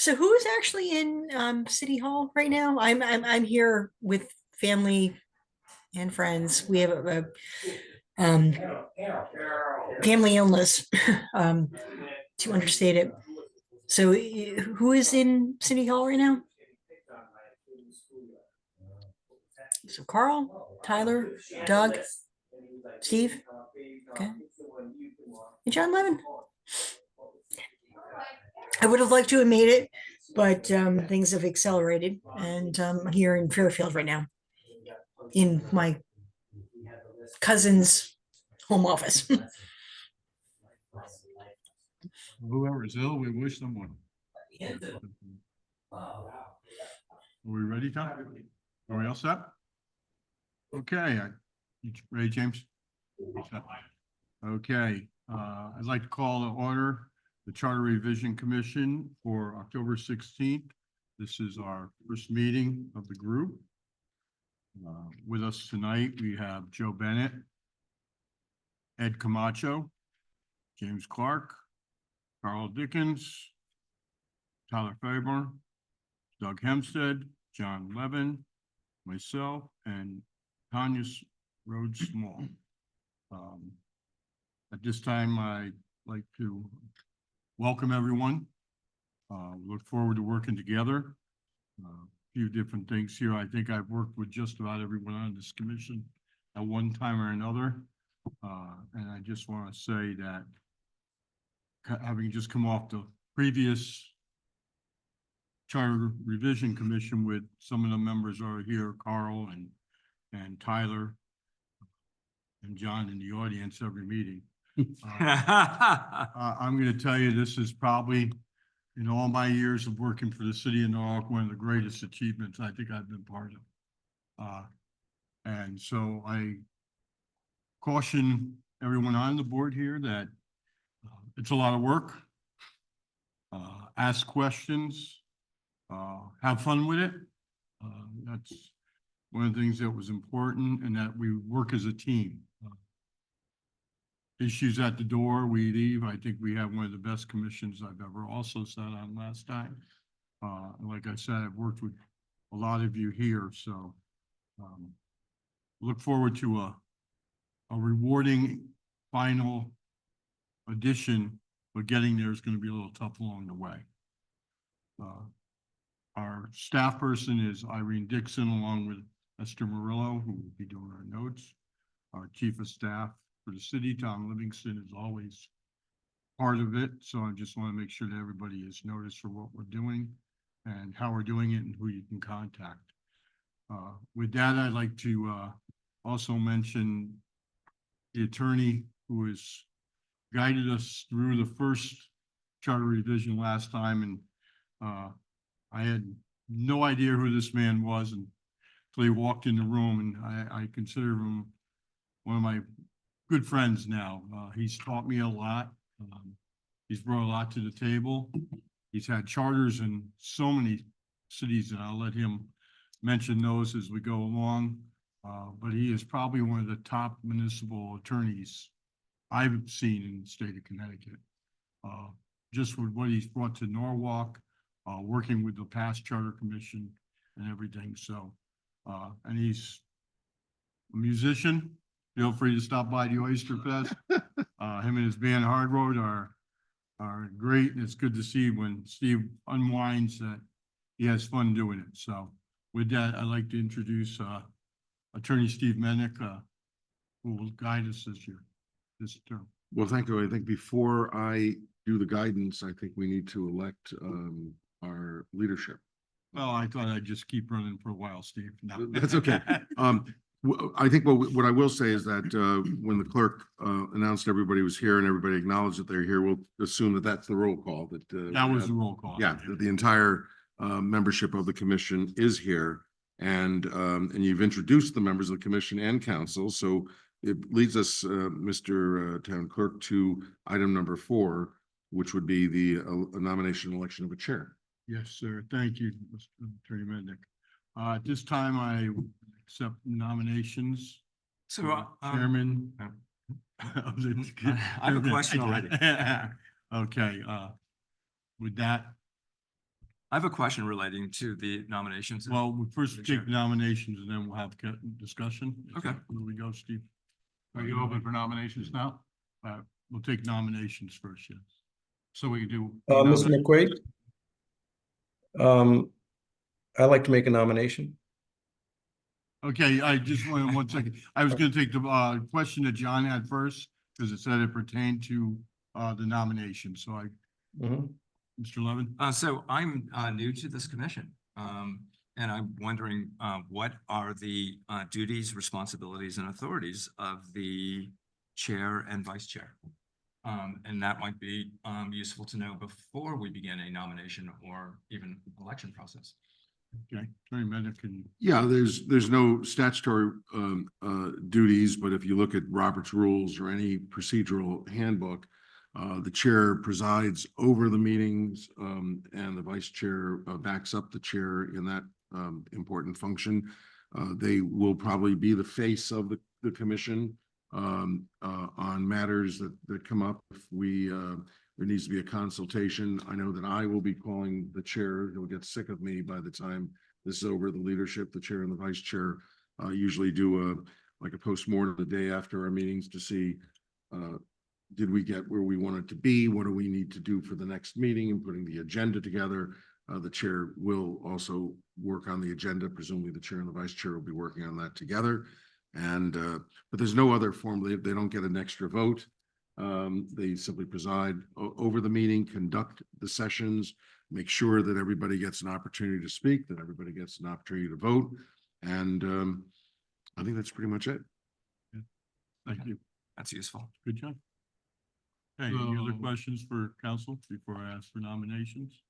So who's actually in City Hall right now? I'm here with family and friends. We have um, family illness, um, to understate it. So who is in City Hall right now? So Carl, Tyler, Doug, Steve. Okay. And John Levin. I would have liked to have made it, but things have accelerated, and I'm here in Fairfield right now in my cousin's home office. Whoever is ill, we wish them well. Are we ready, Tom? Are we all set? Okay, you ready, James? Okay, I'd like to call to order the Charter Revision Commission for October 16th. This is our first meeting of the group. With us tonight, we have Joe Bennett, Ed Camacho, James Clark, Carl Dickens, Tyler Faber, Doug Hempstead, John Levin, myself, and Tanya Rhodes Small. At this time, I'd like to welcome everyone. Look forward to working together. A few different things here. I think I've worked with just about everyone on this commission at one time or another. And I just want to say that having just come off the previous Charter Revision Commission with some of the members are here, Carl and Tyler and John in the audience every meeting. I'm going to tell you, this is probably, in all my years of working for the city of Norwalk, one of the greatest achievements I think I've been part of. And so I caution everyone on the board here that it's a lot of work. Ask questions, have fun with it. That's one of the things that was important, and that we work as a team. Issues at the door, we leave. I think we have one of the best commissions I've ever also sat on last time. Like I said, I've worked with a lot of you here, so look forward to a rewarding final edition, but getting there is going to be a little tough along the way. Our staff person is Irene Dixon, along with Esther Murillo, who will be doing our notes. Our chief of staff for the city, Tom Livingston, is always part of it. So I just want to make sure that everybody is noticed for what we're doing and how we're doing it and who you can contact. With that, I'd like to also mention the attorney who has guided us through the first charter revision last time. And I had no idea who this man was until he walked in the room, and I consider him one of my good friends now. He's taught me a lot. He's brought a lot to the table. He's had charters in so many cities, and I'll let him mention those as we go along. But he is probably one of the top municipal attorneys I've seen in the state of Connecticut. Just with what he's brought to Norwalk, working with the past charter commission and everything. So, and he's a musician. Feel free to stop by the Oyster Fest. Him and his band Hard Road are great, and it's good to see when Steve unwinds that he has fun doing it. So with that, I'd like to introduce Attorney Steve Mennick, who will guide us this term. Well, thank you. I think before I do the guidance, I think we need to elect our leadership. Well, I thought I'd just keep running for a while, Steve. No. That's okay. I think what I will say is that when the clerk announced everybody was here and everybody acknowledged that they're here, we'll assume that that's the roll call. That was the roll call. Yeah, that the entire membership of the commission is here, and you've introduced the members of the commission and council. So it leads us, Mr. Town Clerk, to item number 4, which would be the nomination and election of a chair. Yes, sir. Thank you, Mr. Attorney Mennick. At this time, I accept nominations. So, Chairman. I have a question already. Okay. With that, I have a question relating to the nominations. Well, we first Sure. take nominations and then we'll have discussion. Is Okay. that where we go, Steve? Are you open for nominations now? We'll take nominations first, yes. So we can do. Mr. McQuaid? I'd like to make a nomination. Okay, I just wanted 1 second. I was gonna take the question that John had first, because it said it pertained to the nomination, so Mhm. Mr. Levin? So I'm new to this commission. And I'm wondering what are the duties, responsibilities, and authorities of the chair and vice chair? And that might be useful to know before we begin a nomination or even election process. Okay, Attorney Bennett, can you? Yeah, there's no statutory duties, but if you look at Robert's rules or any procedural handbook, the chair presides over the meetings, and the vice chair backs up the chair in that important function. They will probably be the face of the commission on matters that come up. If there needs to be a consultation. I know that I will be calling the chair. He'll get sick of me by the time this is over. The leadership, the chair and the vice chair usually do a postmortem the day after our meetings to see did we get where we wanted to be? What do we need to do for the next meeting and putting the agenda together? The chair will also work on the agenda. Presumably the chair and the vice chair will be working on that together. And but there's no other form. They don't get an extra vote. They simply preside over the meeting, conduct the sessions, make sure that everybody gets an opportunity to speak, that everybody gets an opportunity to vote. And I think that's pretty much it. Thank you. That's useful. Good job. Hey, any other questions for council before I ask for nominations?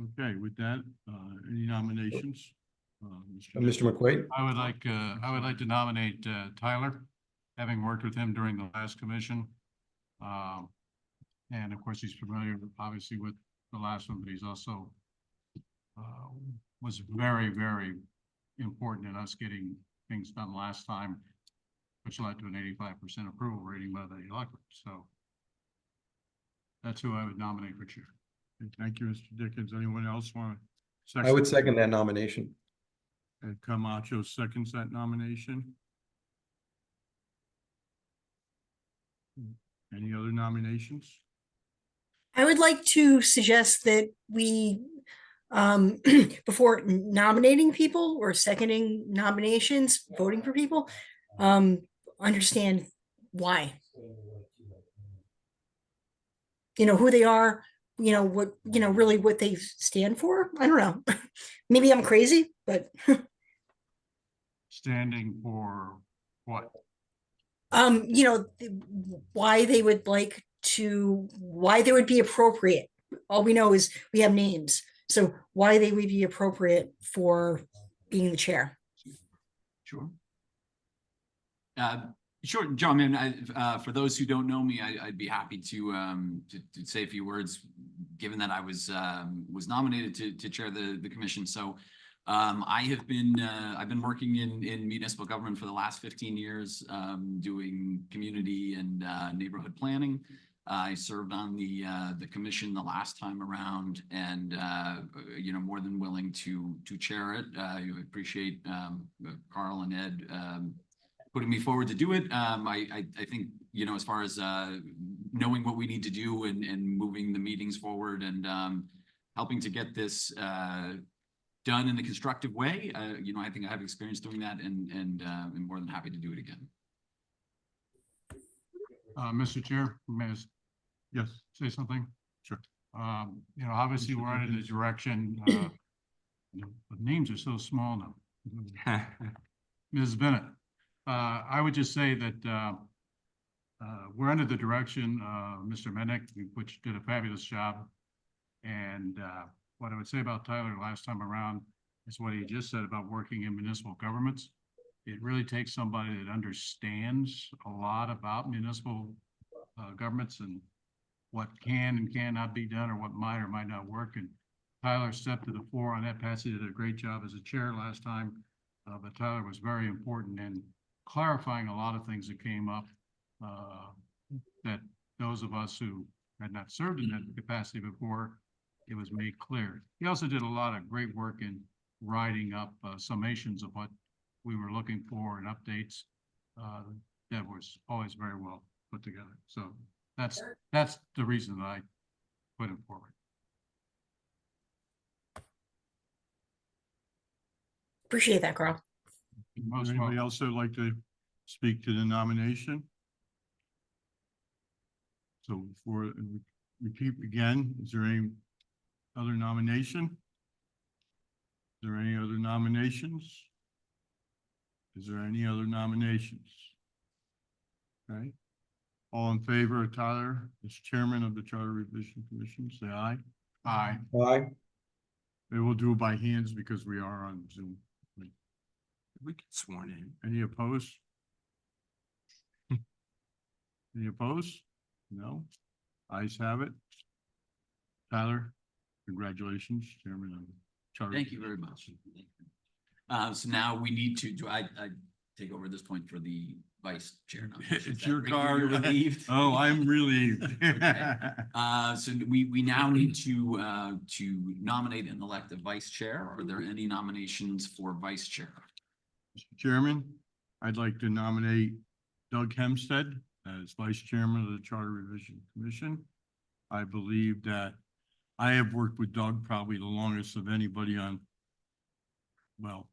Okay, with that, any nominations? Mr. McQuaid? I would like to nominate Tyler, having worked with him during the last commission. And of course, he's familiar obviously with the last one, but he's also was very, very important in us getting things done last time, which led to an 85% approval rating by the electorate. So that's who I would nominate for chair. Thank you, Mr. Dickens. Anyone else want to? I would second that nomination. And Camacho seconds that nomination. Any other nominations? I would like to suggest that we, before nominating people or seconding nominations, voting for people, understand why. You know, who they are, you know, what, you know, really what they stand for. I don't know. Maybe I'm crazy, but Standing for what? you know, why they would like to, why they would be appropriate. All we know is we have names. So why they would be appropriate for being the chair. Sure. Sure, John, man, for those who don't know me, I'd be happy to say a few words, given that I was nominated to chair the commission. So I've been working in municipal government for the last 15 years, doing community and neighborhood planning. I served on the commission the last time around, and you know, more than willing to chair it. I appreciate Carl and Ed putting me forward to do it. I think, you know, as far as knowing what we need to do and moving the meetings forward and helping to get this done in a constructive way, you know, I think I have experience doing that, and I'm more than happy to do it again. Mr. Chair, may I Yes, say something? sure. You know, obviously we're in a direction, the names are so small now. Ms. Bennett, I would just say that we're under the direction of Mr. Mennick, which did a fabulous job. And what I would say about Tyler last time around is what he just said about working in municipal governments. It really takes somebody that understands a lot about municipal governments and what can and cannot be done, or what might or might not work. And Tyler stepped to the fore on that. Patsy did a great job as a chair last time, but Tyler was very important in clarifying a lot of things that came up that those of us who had not served in that capacity before it was made clear. He also did a lot of great work in writing up summations of what we were looking for and updates. That was always very well put together. So that's the reason that I put him forward. Appreciate that, Carl. Most Anybody welcome. else that would like to speak to the nomination? So for, repeat again, is there any other nomination? Is there any other nominations? Is there any other nominations? Okay. All in favor of Tyler as chairman of the Charter Revision Commission, say aye. Aye. Aye. We will do it by hands because we are on Zoom. We get sworn in. Any opposed? Any opposed? No? Ayes have it. Tyler, congratulations, Chairman of the Charter. Thank you very much. So now we need to, do I take over at this point for the vice chair? nomination? Is It's that your Rick, card. you're relieved? Oh, I'm relieved. So we now need to nominate and elect a vice chair. Are there any nominations for vice chair? Mr. Chairman, I'd like to nominate Doug Hempstead as Vice Chairman of the Charter Revision Commission. I believe that I have worked with Doug probably the longest of anybody on, well,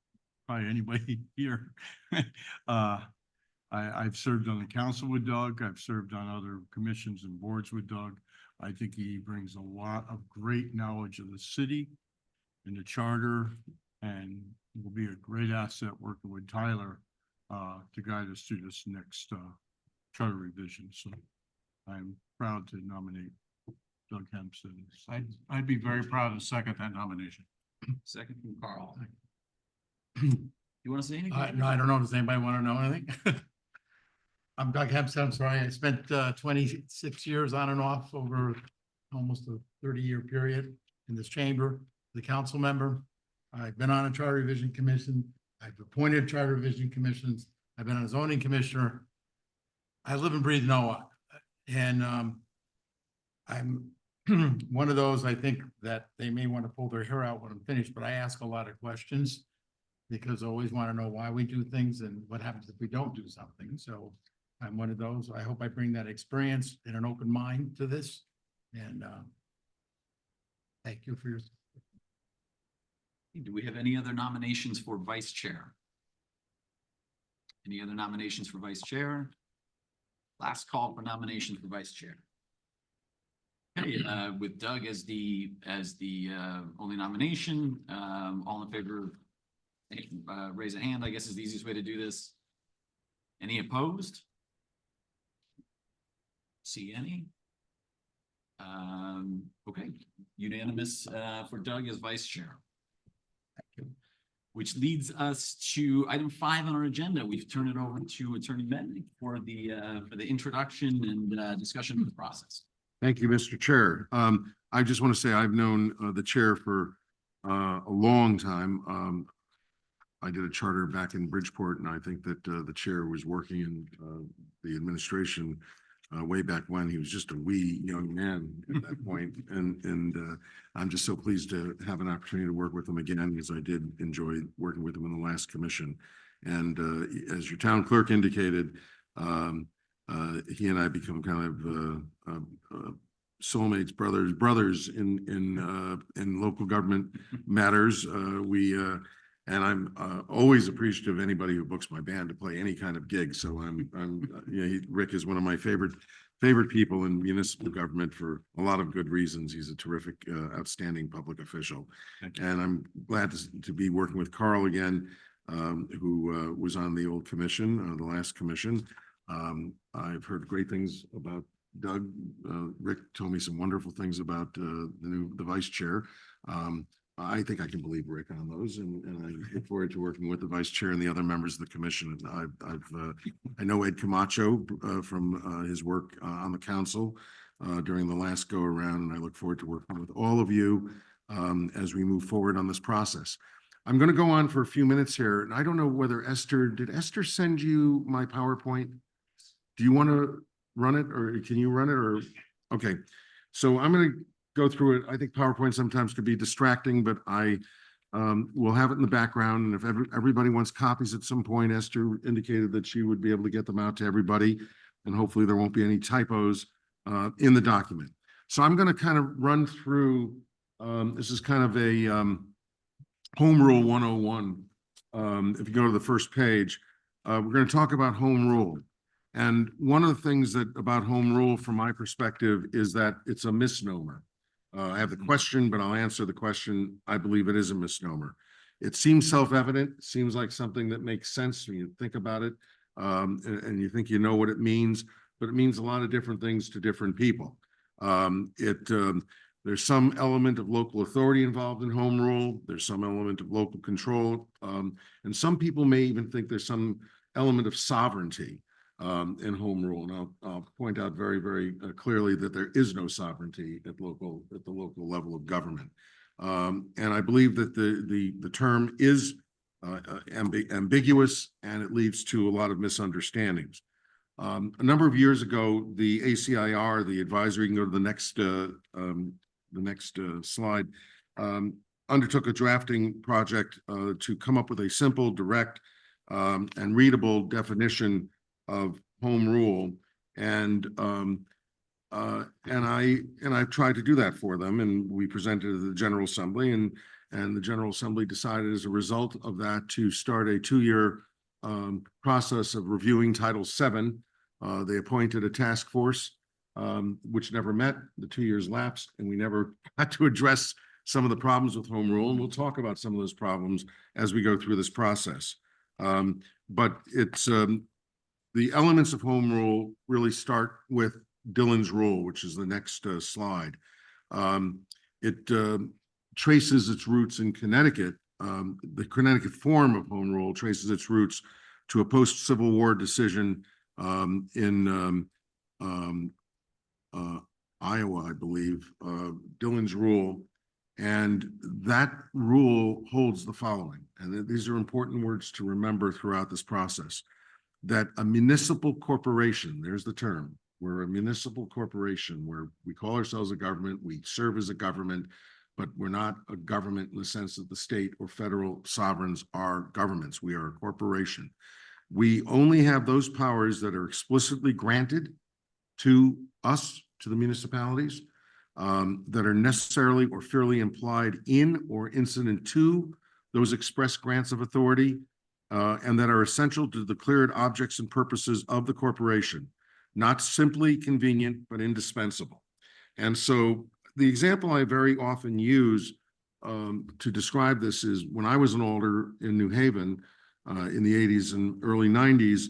probably anybody here. I've served on the council with Doug. I've served on other commissions and boards with Doug. I think he brings a lot of great knowledge of the city and the charter, and will be a great asset working with Tyler to guide us through this next charter revision. So I'm proud to nominate Doug Hempstead. I'd be very proud to second that nomination. Second from Carl. You want to say anything? No, I don't know. Does anybody want to know anything? I'm Doug Hempstead. I'm sorry. I spent 26 years on and off over almost a 30-year period in this chamber, the council member. I've been on a charter revision commission. I've appointed charter revision commissions. I've been on a zoning commissioner. I live and breathe NOAA. And I'm one of those, I think, that they may want to pull their hair out when I'm finished, but I ask a lot of questions because I always want to know why we do things and what happens if we don't do something. So I'm one of those. I hope I bring that experience and an open mind to this. And thank you for your. Do we have any other nominations for vice chair? Any other nominations for vice chair? Last call for nominations for vice chair. Okay, with Doug as the only nomination, all in favor, raise a hand, I guess is the easiest way to do this. Any opposed? See any? Okay, unanimous for Doug as vice chair. Which leads us to item 5 on our agenda. We've turned it over to Attorney Mednick for the introduction and discussion of the process. Thank you, Mr. Chair. I just want to say I've known the chair for a long time. I did a charter back in Bridgeport, and I think that the chair was working in the administration way back when. He was just a wee young man at that point. And I'm just so pleased to have an opportunity to work with him again, because I did enjoy working with him in the last commission. And as your town clerk indicated, he and I become kind of soulmates, brothers in local government matters. And I'm always appreciative of anybody who books my band to play any kind of gig. So Rick is one of my favorite people in municipal government for a lot of good reasons. He's a terrific, outstanding public official. And I'm glad to be working with Carl again, who was on the old commission, the last commission. I've heard great things about Doug. Rick told me some wonderful things about the vice chair. I think I can believe Rick on those, and I look forward to working with the vice chair and the other members of the commission. I know Ed Camacho from his work on the council during the last go around, and I look forward to working with all of you as we move forward on this process. I'm going to go on for a few minutes here, and I don't know whether did Esther send you my PowerPoint? Do you want to run it, or can you run it, or? Okay, so I'm going to go through it. I think PowerPoint sometimes could be distracting, but I will have it in the background. And if everybody wants copies at some point, Esther indicated that she would be able to get them out to everybody. And hopefully there won't be any typos in the document. So I'm going to kind of run through, this is kind of a Home Rule 101. If you go to the first page, we're going to talk about home rule. And one of the things about home rule from my perspective is that it's a misnomer. I have the question, but I'll answer the question. I believe it is a misnomer. It seems self-evident, seems like something that makes sense when you think about it, and you think you know what it means, but it means a lot of different things to different people. There's some element of local authority involved in home rule. There's some element of local control. And some people may even think there's some element of sovereignty in home rule. And I'll point out very, very clearly that there is no sovereignty at the local level of government. And I believe that the term is ambiguous, and it leads to a lot of misunderstandings. A number of years ago, the ACIR, the advisory, you can go to the next slide, undertook a drafting project to come up with a simple, direct, and readable definition of home rule. And I've tried to do that for them, and we presented to the General Assembly, and the General Assembly decided as a result of that to start a 2-year process of reviewing Title VII. They appointed a task force, which never met. The 2 years lapsed, and we never had to address some of the problems with home rule. And we'll talk about some of those problems as we go through this process. But it's the elements of home rule really start with Dillon's Rule, which is the next slide. It traces its roots in Connecticut. The Connecticut form of home rule traces its roots to a post-Civil War decision in Iowa, I believe, Dillon's Rule. And that rule holds the following, and these are important words to remember throughout this process, that a municipal corporation, there's the term, we're a municipal corporation where we call ourselves a government, we serve as a government, but we're not a government in the sense that the state or federal sovereigns are governments. We are a corporation. We only have those powers that are explicitly granted to us, to the municipalities, that are necessarily or fairly implied in or incident to those express grants of authority, and that are essential to the declared objects and purposes of the corporation, not simply convenient, but indispensable. And so the example I very often use to describe this is when I was an alder in New Haven in the 80s and early 90s,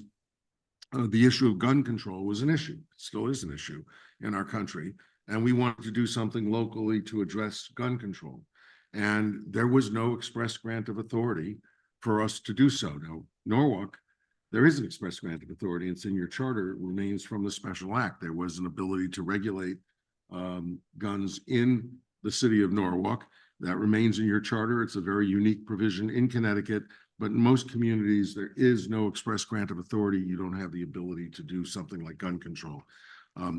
the issue of gun control was an issue. It still is an issue in our country. And we wanted to do something locally to address gun control. And there was no express grant of authority for us to do so. Now, Norwalk, there is an express grant of authority. It's in your charter. It remains from the special act. There was an ability to regulate guns in the city of Norwalk. That remains in your charter. It's a very unique provision in Connecticut, but in most communities, there is no express grant of authority. You don't have the ability to do something like gun control.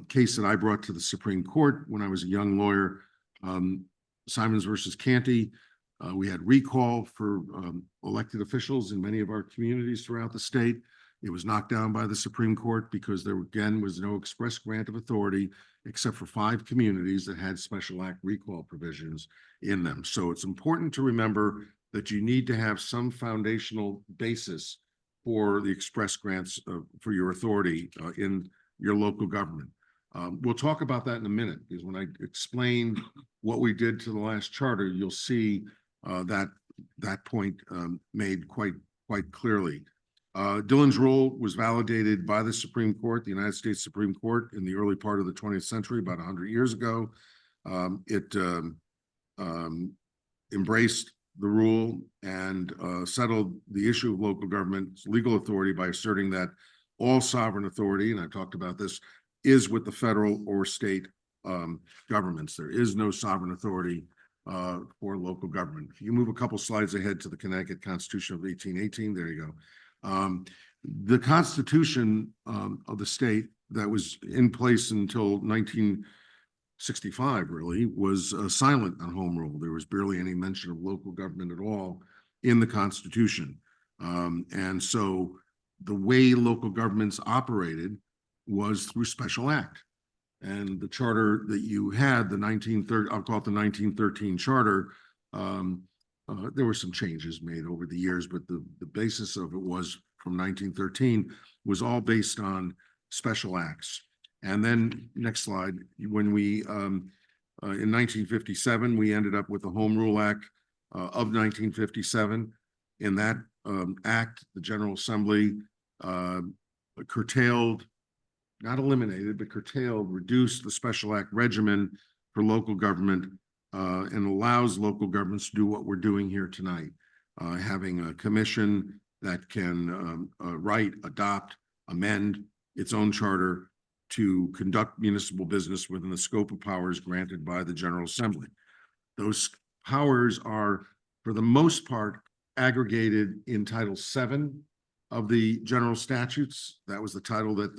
Case that I brought to the Supreme Court when I was a young lawyer, Simons versus Canty. We had recall for elected officials in many of our communities throughout the state. It was knocked down by the Supreme Court because there again was no express grant of authority except for 5 communities that had special act recall provisions in them. So it's important to remember that you need to have some foundational basis for the express grants for your authority in your local government. We'll talk about that in a minute, because when I explain what we did to the last charter, you'll see that point made quite clearly. Dillon's Rule was validated by the Supreme Court, the United States Supreme Court, in the early part of the 20th century, about 100 years ago. It embraced the rule and settled the issue of local government's legal authority by asserting that all sovereign authority, and I talked about this, is with the federal or state governments. There is no sovereign authority for local government. If you move a couple slides ahead to the Connecticut Constitution of 1818, there you go. The Constitution of the state that was in place until 65 really was silent on home rule. There was barely any mention of local government at all in the Constitution. And so the way local governments operated was through special act. And the charter that you had, the 1930, I'll call it the 1913 charter, there were some changes made over the years, but the basis of it was from 1913 was all based on special acts. And then next slide, when we, in 1957, we ended up with the Home Rule Act of 1957. In that act, the General Assembly curtailed, not eliminated, but curtailed, reduced the special act regimen for local government and allows local governments to do what we're doing here tonight, having a commission that can write, adopt, amend its own charter to conduct municipal business within the scope of powers granted by the General Assembly. Those powers are, for the most part, aggregated in Title VII of the general statutes. That was the title that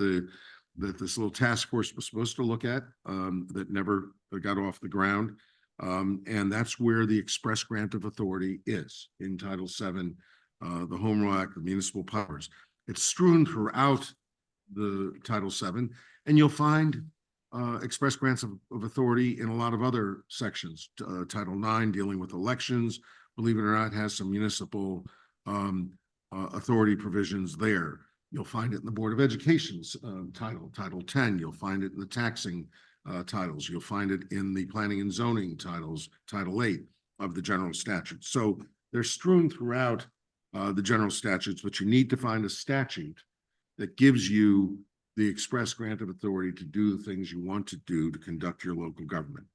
this little task force was supposed to look at, that never got off the ground. And that's where the express grant of authority is, in Title VII, the Home Rule Act of Municipal Powers. It's strewn throughout the Title VII, and you'll find express grants of authority in a lot of other sections. Title IX, dealing with elections, believe it or not, has some municipal authority provisions there. You'll find it in the Board of Education's Title X. You'll find it in the taxing titles. You'll find it in the planning and zoning titles, Title VIII of the general statutes. So they're strewn throughout the general statutes, but you need to find a statute that gives you the express grant of authority to do the things you want to do to conduct your local government.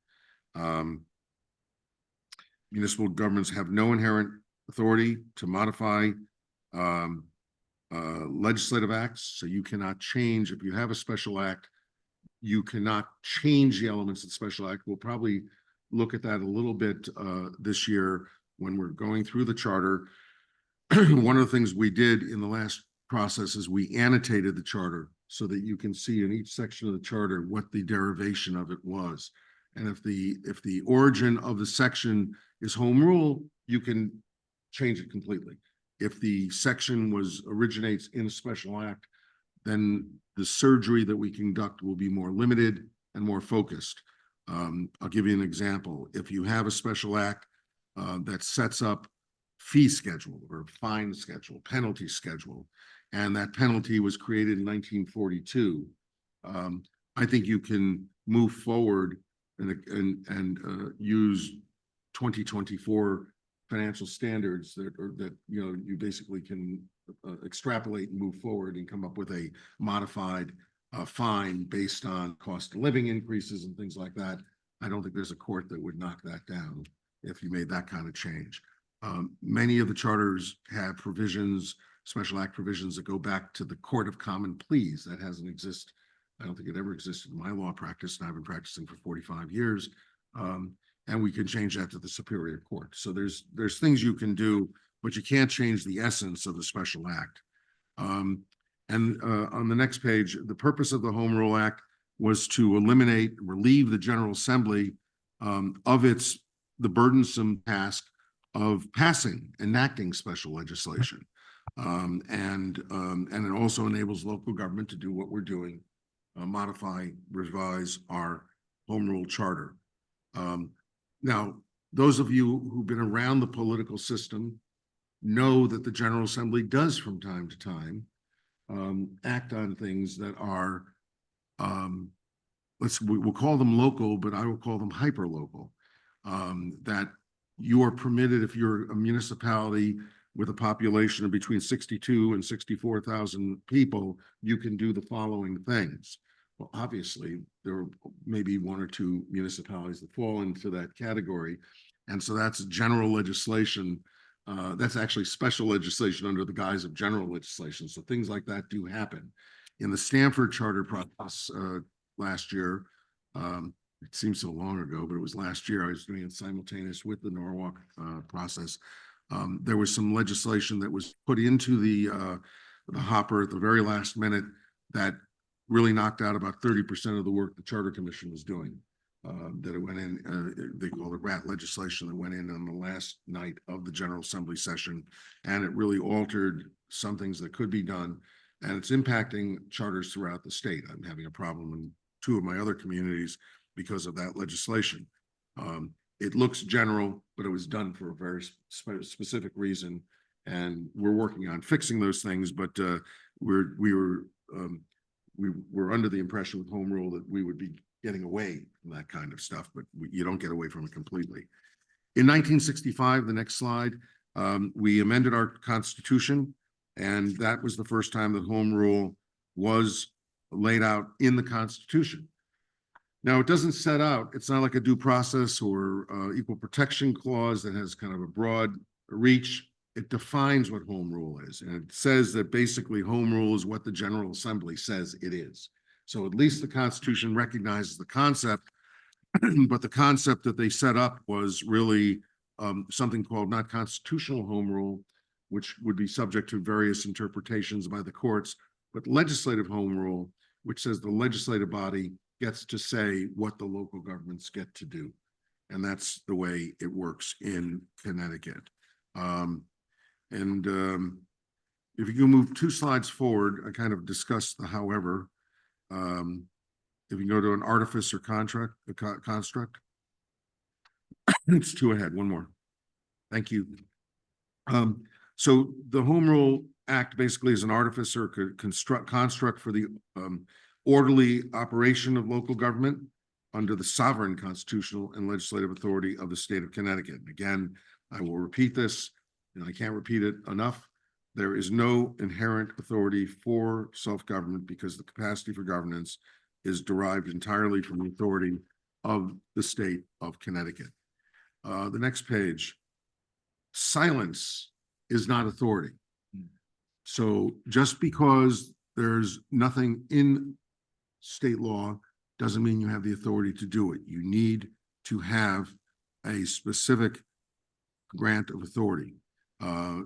Municipal governments have no inherent authority to modify legislative acts, so you cannot change. If you have a special act, you cannot change the elements of the special act. We'll probably look at that a little bit this year when we're going through the charter. One of the things we did in the last process is we annotated the charter so that you can see in each section of the charter what the derivation of it was. And if the origin of the section is home rule, you can change it completely. If the section originates in a special act, then the surgery that we conduct will be more limited and more focused. I'll give you an example. If you have a special act that sets up fee schedule or fine schedule, penalty schedule, and that penalty was created in 1942, I think you can move forward and use 2024 financial standards that you basically can extrapolate and move forward and come up with a modified fine based on cost of living increases and things like that. I don't think there's a court that would knock that down if you made that kind of change. Many of the charters have provisions, special act provisions, that go back to the Court of Common Pleas. That hasn't existed. I don't think it ever existed in my law practice, and I've been practicing for 45 years. And we can change that to the Superior Court. So there's things you can do, but you can't change the essence of the special act. On the next page, the purpose of the Home Rule Act was to relieve the General Assembly of the burdensome task of enacting special legislation. And it also enables local government to do what we're doing, modify, revise our Home Rule Charter. Now, those of you who've been around the political system know that the General Assembly does from time to time act on things that are, we'll call them local, but I will call them hyper-local. That you are permitted, if you're a municipality with a population of between 62 and 64,000 people, you can do the following things. Well, obviously, there may be one or two municipalities that fall into that category. And so that's general legislation. That's actually special legislation under the guise of general legislation. So things like that do happen. In the Stanford Charter process last year, it seems so long ago, but it was last year, I was doing it simultaneous with the Norwalk process. There was some legislation that was put into the hopper at the very last minute that really knocked out about 30% of the work the Charter Commission was doing. that it went in, they call it rat legislation that went in on the last night of the General Assembly session. And it really altered some things that could be done. And it's impacting charters throughout the state. I'm having a problem in 2 of my other communities because of that legislation. It looks general, but it was done for a very specific reason. And we're working on fixing those things, but we were under the impression with home rule that we would be getting away from that kind of stuff, but you don't get away from it completely. In 1965, the next slide, we amended our Constitution, and that was the first time that home rule was laid out in the Constitution. Now, it doesn't set out, it's not like a due process or equal protection clause that has kind of a broad reach. It defines what home rule is, and it says that basically home rule is what the General Assembly says it is. So at least the Constitution recognizes the concept, but the concept that they set up was really something called not constitutional home rule, which would be subject to various interpretations by the courts, but legislative home rule, which says the legislative body gets to say what the local governments get to do. And that's the way it works in Connecticut. If you can move 2 slides forward, I kind of discussed the however. If you go to an artifice or construct, it's 2 ahead, 1 more. Thank you. So the Home Rule Act basically is an artifice or construct for the orderly operation of local government under the sovereign constitutional and legislative authority of the state of Connecticut. Again, I will repeat this, and I can't repeat it enough. There is no inherent authority for self-government because the capacity for governance is derived entirely from the authority of the state of Connecticut. The next page, silence is not authority. So just because there's nothing in state law doesn't mean you have the authority to do it. You need to have a specific grant of authority.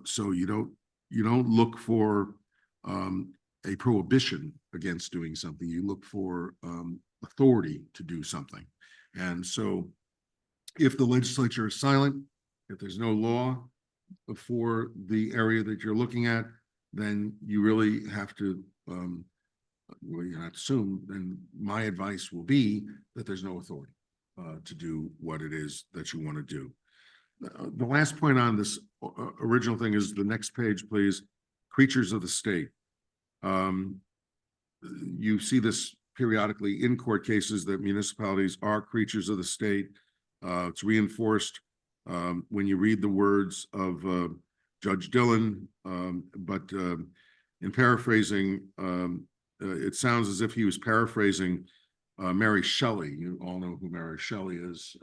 So you don't look for a prohibition against doing something. You look for authority to do something. And so if the legislature is silent, if there's no law for the area that you're looking at, then you really have to, well, you have to assume, then my advice will be that there's no authority to do what it is that you want to do. The last point on this original thing is the next page, please. Creatures of the state. You see this periodically in court cases that municipalities are creatures of the state. It's reinforced when you read the words of Judge Dillon, but in paraphrasing, it sounds as if he was paraphrasing Mary Shelley. You all know who Mary Shelley is.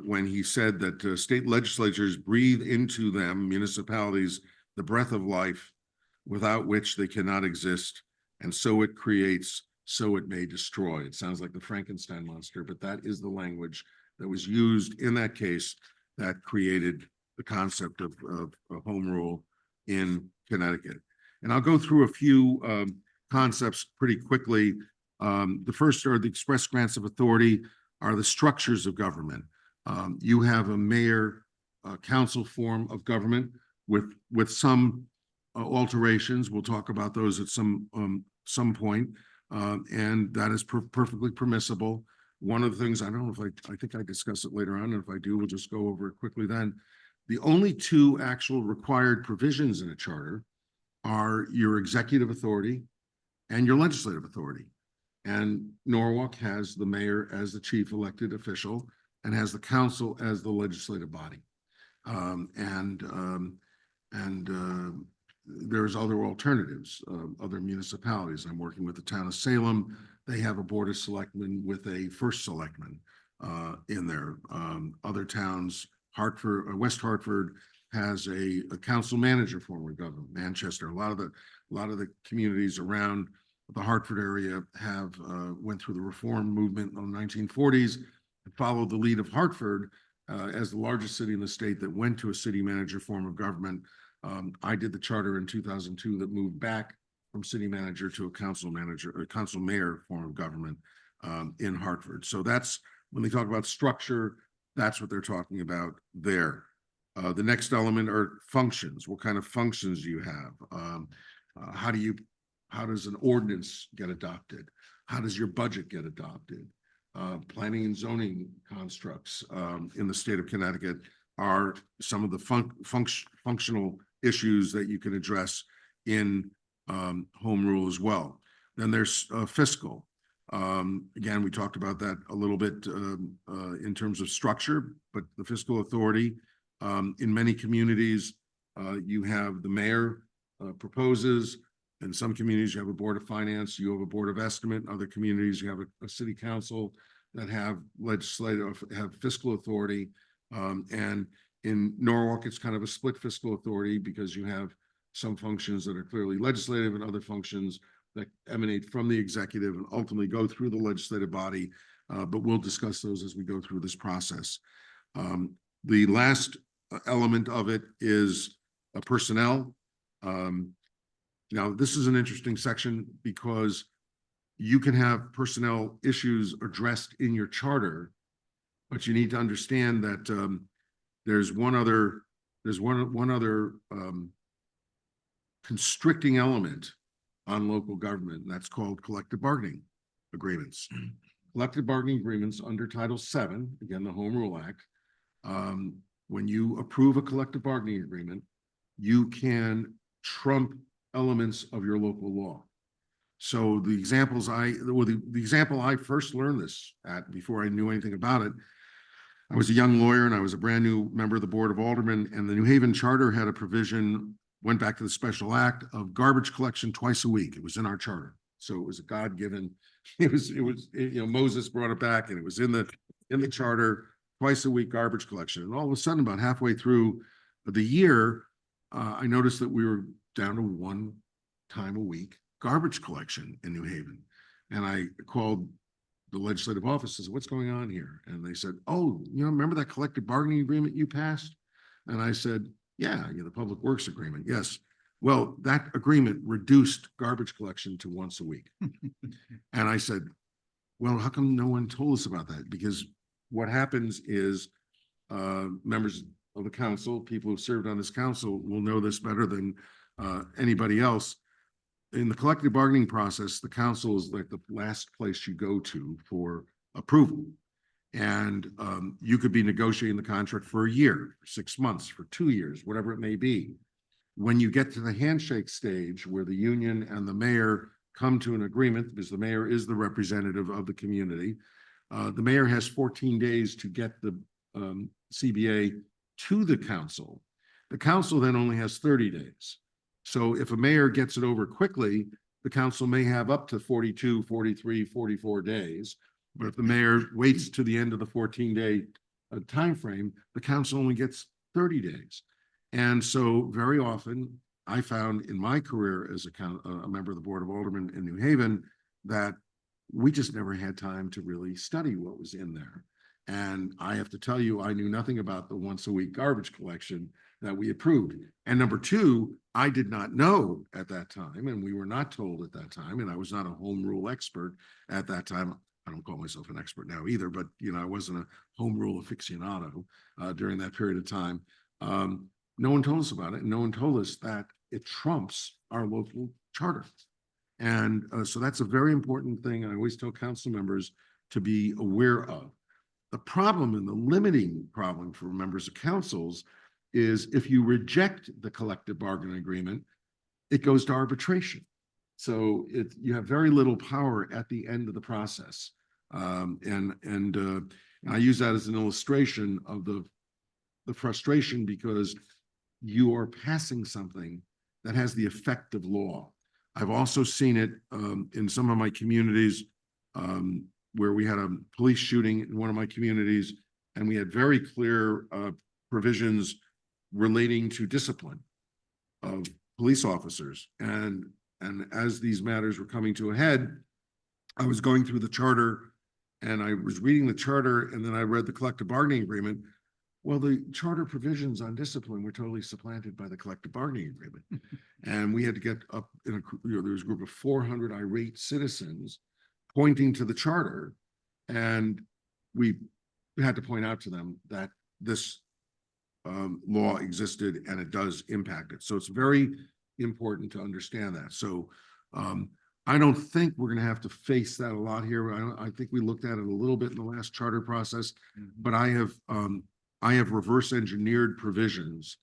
When he said that state legislatures breathe into them, municipalities, the breath of life, without which they cannot exist, and so it creates, so it may destroy. It sounds like the Frankenstein monster, but that is the language that was used in that case that created the concept of home rule in Connecticut. And I'll go through a few concepts pretty quickly. The first are the express grants of authority are the structures of government. You have a mayor council form of government with some alterations. We'll talk about those at some point, and that is perfectly permissible. One of the things, I don't know if I think I discuss it later on, and if I do, we'll just go over it quickly then. The only 2 actual required provisions in a charter are your executive authority and your legislative authority. And Norwalk has the mayor as the chief elected official and has the council as the legislative body. There's other alternatives, other municipalities. I'm working with the town of Salem. They have a board of selectmen with a first selectman in there. Other towns, Hartford, West Hartford has a council manager form of government. Manchester, a lot of the communities around the Hartford area have went through the reform movement in the 1940s and followed the lead of Hartford as the largest city in the state that went to a city manager form of government. I did the charter in 2002 that moved back from city manager to a council manager or council mayor form of government. in Hartford. So that's, when they talk about structure, that's what they're talking about there. The next element are functions. What kind of functions do you have? How does an ordinance get adopted? How does your budget get adopted? Planning and zoning constructs in the state of Connecticut are some of the functional issues that you can address in home rule as well. Then there's fiscal. Again, we talked about that a little bit in terms of structure, but the fiscal authority in many communities, you have the mayor proposes. In some communities, you have a board of finance, you have a board of estimate. In other communities, you have a city council that have fiscal authority. And in Norwalk, it's kind of a split fiscal authority because you have some functions that are clearly legislative and other functions that emanate from the executive and ultimately go through the legislative body. But we'll discuss those as we go through this process. The last element of it is personnel. Now, this is an interesting section because you can have personnel issues addressed in your charter, but you need to understand that there's one other constricting element on local government, and that's called collective bargaining agreements. Collective bargaining agreements under Title VII, again, the Home Rule Act, when you approve a collective bargaining agreement, you can trump elements of your local law. So the examples the example I first learned this at, before I knew anything about it, I was a young lawyer and I was a brand new member of the Board of Aldermen, and the New Haven Charter had a provision, went back to the special act, of garbage collection twice a week. It was in our charter. So it was a God-given, Moses brought it back and it was in the charter, twice a week garbage collection. And all of a sudden, about halfway through the year, I noticed that we were down to one time a week garbage collection in New Haven. And I called the legislative office and said, what's going on here? And they said, oh, remember that collective bargaining agreement you passed? And I said, yeah, the Public Works Agreement. Yes. Well, that agreement reduced garbage collection to once a week. And I said, well, how come no one told us about that? Because what happens is members of the council, people who've served on this council will know this better than anybody else. In the collective bargaining process, the council is like the last place you go to for approval. And you could be negotiating the contract for a year, for 6 months, for 2 years, whatever it may be. When you get to the handshake stage where the union and the mayor come to an agreement, because the mayor is the representative of the community, the mayor has 14 days to get the CBA to the council. The council then only has 30 days. So if a mayor gets it over quickly, the council may have up to 42, 43, 44 days. But if the mayor waits to the end of the 14-day timeframe, the council only gets 30 days. And so very often I found in my career as a member of the Board of Aldermen in New Haven that we just never had time to really study what was in there. And I have to tell you, I knew nothing about the once a week garbage collection that we approved. And number two, I did not know at that time, and we were not told at that time, and I was not a home rule expert at that time. I don't call myself an expert now either, but I wasn't a home rule aficionado during that period of time. No one told us about it, and no one told us that it trumps our local charter. And so that's a very important thing. I always tell council members to be aware of. The problem and the limiting problem for members of councils is if you reject the collective bargaining agreement, it goes to arbitration. So you have very little power at the end of the process. And I use that as an illustration of the frustration, because you are passing something that has the effect of law. I've also seen it in some of my communities where we had a police shooting in one of my communities, and we had very clear provisions relating to discipline of police officers. And as these matters were coming to a head, I was going through the charter and I was reading the charter, and then I read the collective bargaining agreement. Well, the charter provisions on discipline were totally supplanted by the collective bargaining agreement. And we had to get up in there was a group of 400 irate citizens pointing to the charter. And we had to point out to them that this law existed and it does impact it. So it's very important to understand that. So I don't think we're going to have to face that a lot here. I think we looked at it a little bit in the last charter process, but I have reverse engineered provisions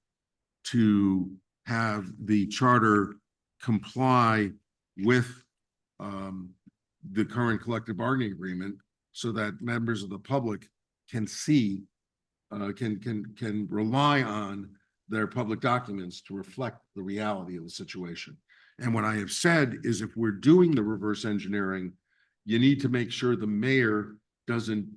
to have the charter comply with the current collective bargaining agreement, so that members of the public can see, can rely on their public documents to reflect the reality of the situation. And what I have said is, if we're doing the reverse engineering, you need to make sure the mayor doesn't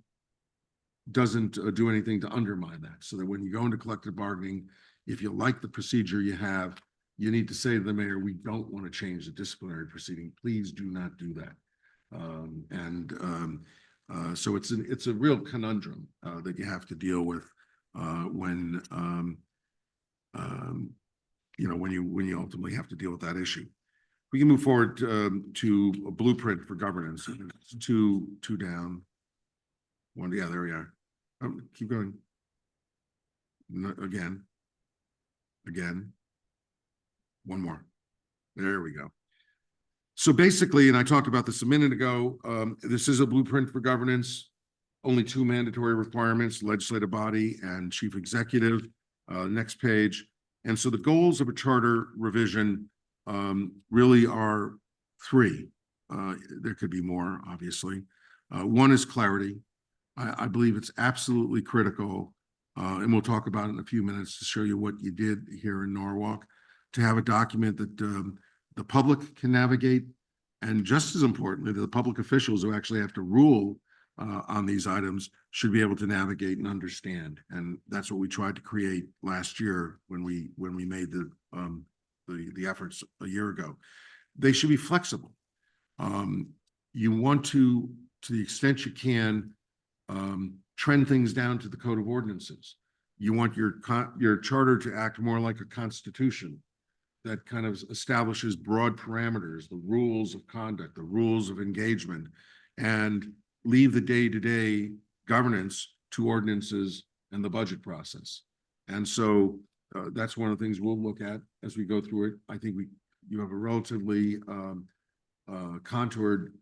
do anything to undermine that, so that when you go into collective bargaining, if you like the procedure you have, you need to say to the mayor, we don't want to change the disciplinary proceeding. Please do not do that. So it's a real conundrum that you have to deal with when you ultimately have to deal with that issue. We can move forward to a blueprint for governance. Two down. One, yeah, there we are. Keep going. Again. One more. There we go. So basically, and I talked about this a minute ago, this is a blueprint for governance. Only 2 mandatory requirements: legislative body and chief executive. Next page. And so the goals of a charter revision really are 3. There could be more, obviously. One is clarity. I believe it's absolutely critical, and we'll talk about it in a few minutes to show you what you did here in Norwalk, to have a document that the public can navigate, and just as importantly, the public officials who actually have to rule on these items should be able to navigate and understand. And that's what we tried to create last year when we made the efforts a year ago. They should be flexible. You want to the extent you can, trend things down to the code of ordinances. You want your charter to act more like a constitution that kind of establishes broad parameters, the rules of conduct, the rules of engagement, and leave the day-to-day governance to ordinances and the budget process. And so that's one of the things we'll look at as we go through it. I think you have a relatively contoured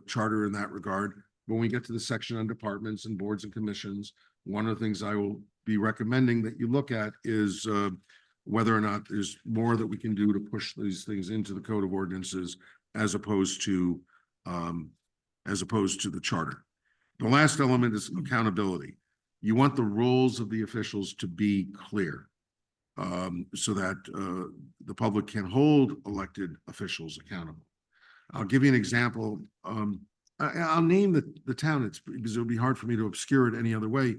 charter in that regard. When we get to the section on departments and boards and commissions, one of the things I will be recommending that you look at is whether or not there's more that we can do to push these things into the code of ordinances as opposed to the charter. The last element is accountability. You want the roles of the officials to be clear, so that the public can hold elected officials accountable. I'll give you an example. I'll name the town, because it would be hard for me to obscure it any other way.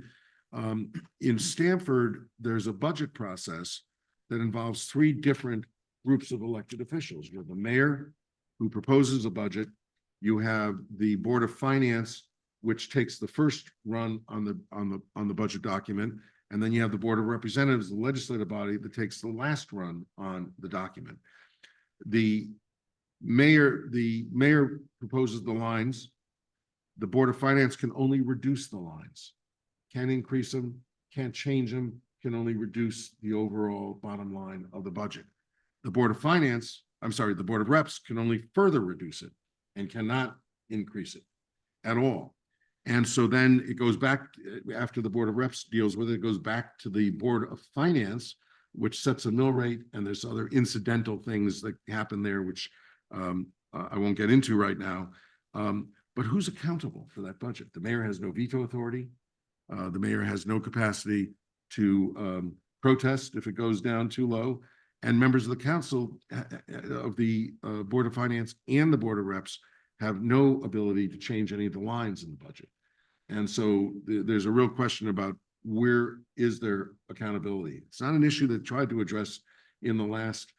In Stamford, there's a budget process that involves 3 different groups of elected officials. You have the mayor, who proposes a budget. You have the Board of Finance, which takes the first run on the budget document, and then you have the Board of Representatives, the legislative body, that takes the last run on the document. The mayor proposes the lines. The Board of Finance can only reduce the lines, can't increase them, can't change them, can only reduce the overall bottom line of the budget. The Board of Reps can only further reduce it and cannot increase it at all. And so then it goes back, after the Board of Reps deals with it, it goes back to the Board of Finance, which sets a mill rate, and there's other incidental things that happen there, which I won't get into right now. But who's accountable for that budget? The mayor has no veto authority. The mayor has no capacity to protest if it goes down too low. And members of the council of the Board of Finance and the Board of Reps have no ability to change any of the lines in the budget. And so there's a real question about where is their accountability. It's not an issue that tried to address in the last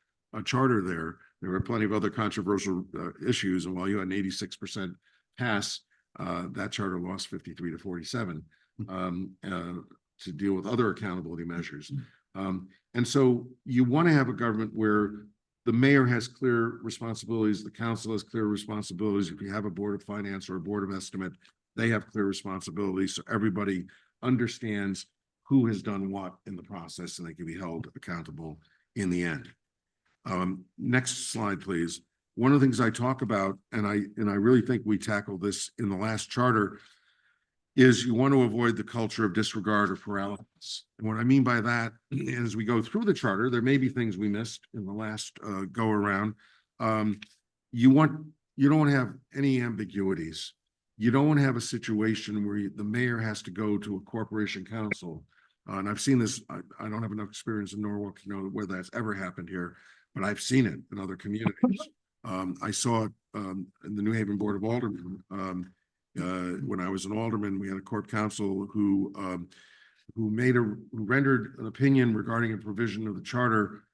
charter there. There were plenty of other controversial issues, and while you had an 86% pass, that charter lost 53 to 47 to deal with other accountability measures. And so you want to have a government where the mayor has clear responsibilities, the council has clear responsibilities. If you have a board of finance or a board of estimate, they have clear responsibilities, so everybody understands who has done what in the process, and they can be held accountable in the end. Next slide, please. One of the things I talk about, and I really think we tackled this in the last charter, is you want to avoid the culture of disregard or paralysis. And what I mean by that, as we go through the charter, there may be things we missed in the last go around. You don't want to have any ambiguities. You don't want to have a situation where the mayor has to go to a corporation council. And I've seen this, I don't have enough experience in Norwalk to know whether that's ever happened here, but I've seen it in other communities. I saw it in the New Haven Board of Aldermen. When I was an alderman, we had a corp counsel who rendered an opinion regarding a provision of the charter,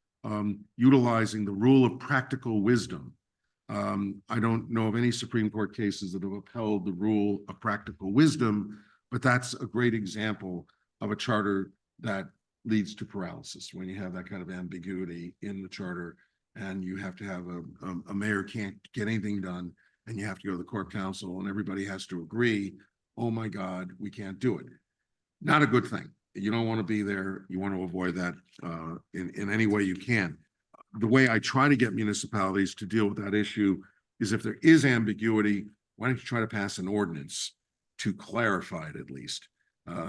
utilizing the rule of practical wisdom. I don't know of any Supreme Court cases that have upheld the rule of practical wisdom, but that's a great example of a charter that leads to paralysis when you have that kind of ambiguity in the charter, and you have to have a mayor can't get anything done, and you have to go to the court council, and everybody has to agree, oh my God, we can't do it. Not a good thing. You don't want to be there. You want to avoid that in any way you can. The way I try to get municipalities to deal with that issue is, if there is ambiguity, why don't you try to pass an ordinance to clarify it at least?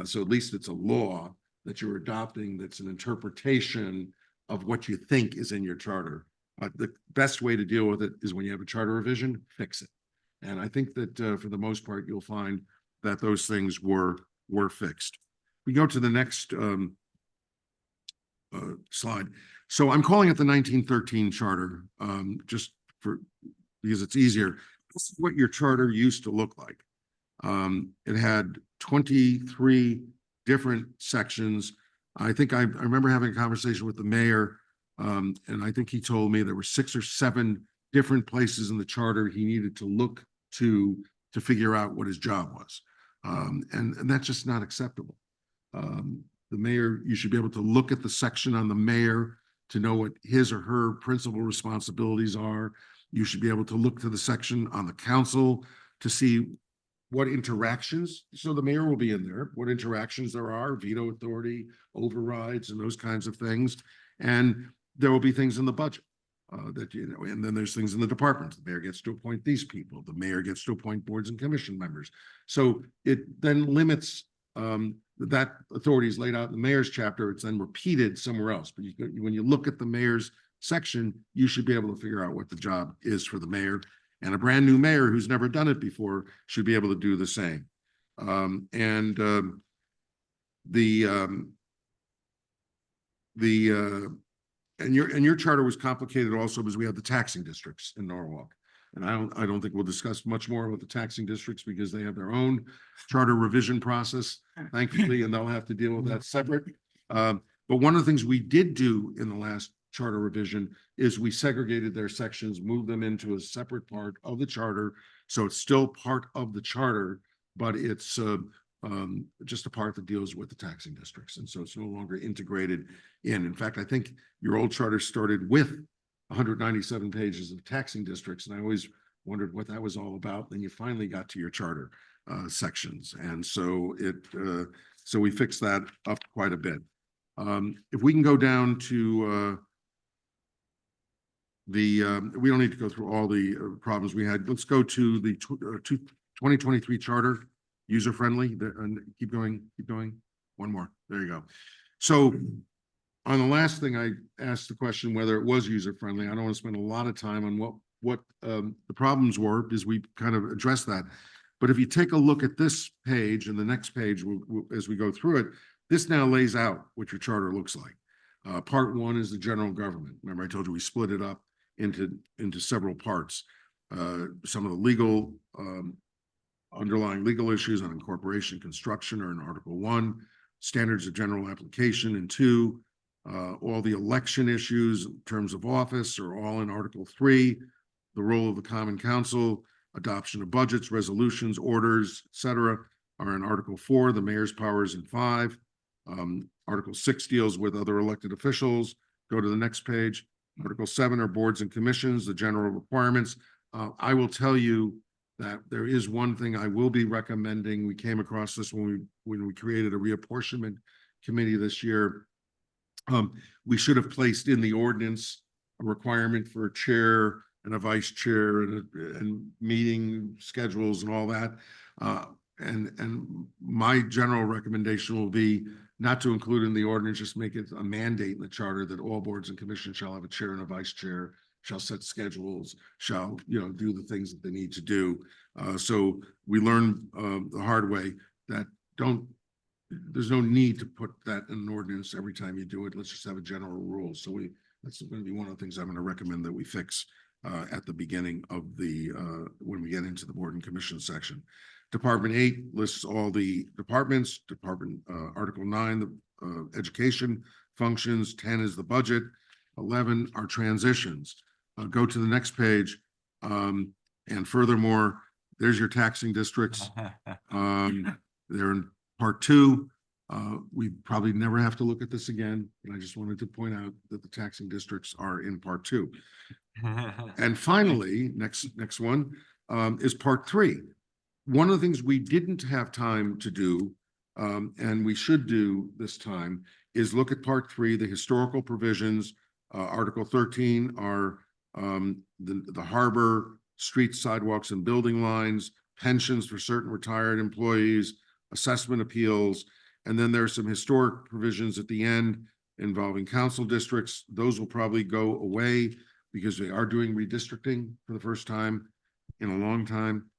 So at least it's a law that you're adopting that's an interpretation of what you think is in your charter. The best way to deal with it is when you have a charter revision, fix it. And I think that for the most part, you'll find that those things were fixed. We go to the next slide. So I'm calling it the 1913 charter, because it's easier. This is what your charter used to look like. It had 23 different sections. I think I remember having a conversation with the mayor, and I think he told me there were 6 or 7 different places in the charter he needed to look to figure out what his job was. And that's just not acceptable. The mayor, you should be able to look at the section on the mayor to know what his or her principal responsibilities are. You should be able to look to the section on the council to see what interactions, so the mayor will be in there, what interactions there are, veto authority, overrides, and those kinds of things. And there will be things in the budget that, you know, and then there's things in the departments. The mayor gets to appoint these people. The mayor gets to appoint boards and commission members. So it then limits that authority is laid out in the mayor's chapter. It's then repeated somewhere else. But when you look at the mayor's section, you should be able to figure out what the job is for the mayor. And a brand new mayor who's never done it before should be able to do the same. Your charter was complicated also because we have the taxing districts in Norwalk. And I don't think we'll discuss much more about the taxing districts because they have their own charter revision process, thankfully, and they'll have to deal with that separate. But one of the things we did do in the last charter revision is we segregated their sections, moved them into a separate part of the charter. So it's still part of the charter, but it's just a part that deals with the taxing districts. And so it's no longer integrated in. In fact, I think your old charter started with 197 pages of taxing districts. And I always wondered what that was all about. Then you finally got to your charter sections. And so so we fixed that up quite a bit. If we can go down to we don't need to go through all the problems we had. Let's go to the 2023 charter, user-friendly. And keep going. One more. There you go. So on the last thing, I asked the question whether it was user-friendly. I don't want to spend a lot of time on what the problems were, because we kind of addressed that. But if you take a look at this page and the next page, as we go through it, this now lays out what your charter looks like. Part 1 is the general government. Remember, I told you we split it up into several parts. Some of the legal underlying legal issues on incorporation construction are in Article 1, standards of general application in 2, all the election issues in terms of office are all in Article 3, the role of the Common Council, adoption of budgets, resolutions, orders, etc., are in Article 4, the mayor's powers in 5. Article 6 deals with other elected officials. Go to the next page. Article 7 are boards and commissions, the general requirements. I will tell you that there is one thing I will be recommending. We came across this when we created a reapportionment committee this year. We should have placed in the ordinance a requirement for a chair and a vice chair and meeting schedules and all that. And my general recommendation will be not to include in the ordinance, just make it a mandate in the charter that all boards and commissions shall have a chair and a vice chair, shall set schedules, shall, do the things that they need to do. So we learn the hard way that there's no need to put that in an ordinance every time you do it. Let's just have a general rule. So that's going to be one of the things I'm going to recommend that we fix at the beginning of when we get into the board and commission section. Department 8 lists all the departments. Article 9, the education functions. 10 is the budget. 11 are transitions. Go to the next page. And furthermore, there's your taxing districts. They're in part 2. We probably never have to look at this again, but I just wanted to point out that the taxing districts are in part 2. And finally, next one is part 3. One of the things we didn't have time to do, and we should do this time, is look at part 3, the historical provisions. Article 13 are the harbor, streets, sidewalks, and building lines, pensions for certain retired employees, assessment appeals, and then there are some historic provisions at the end involving council districts. Those will probably go away because they are doing redistricting for the first time in a long time.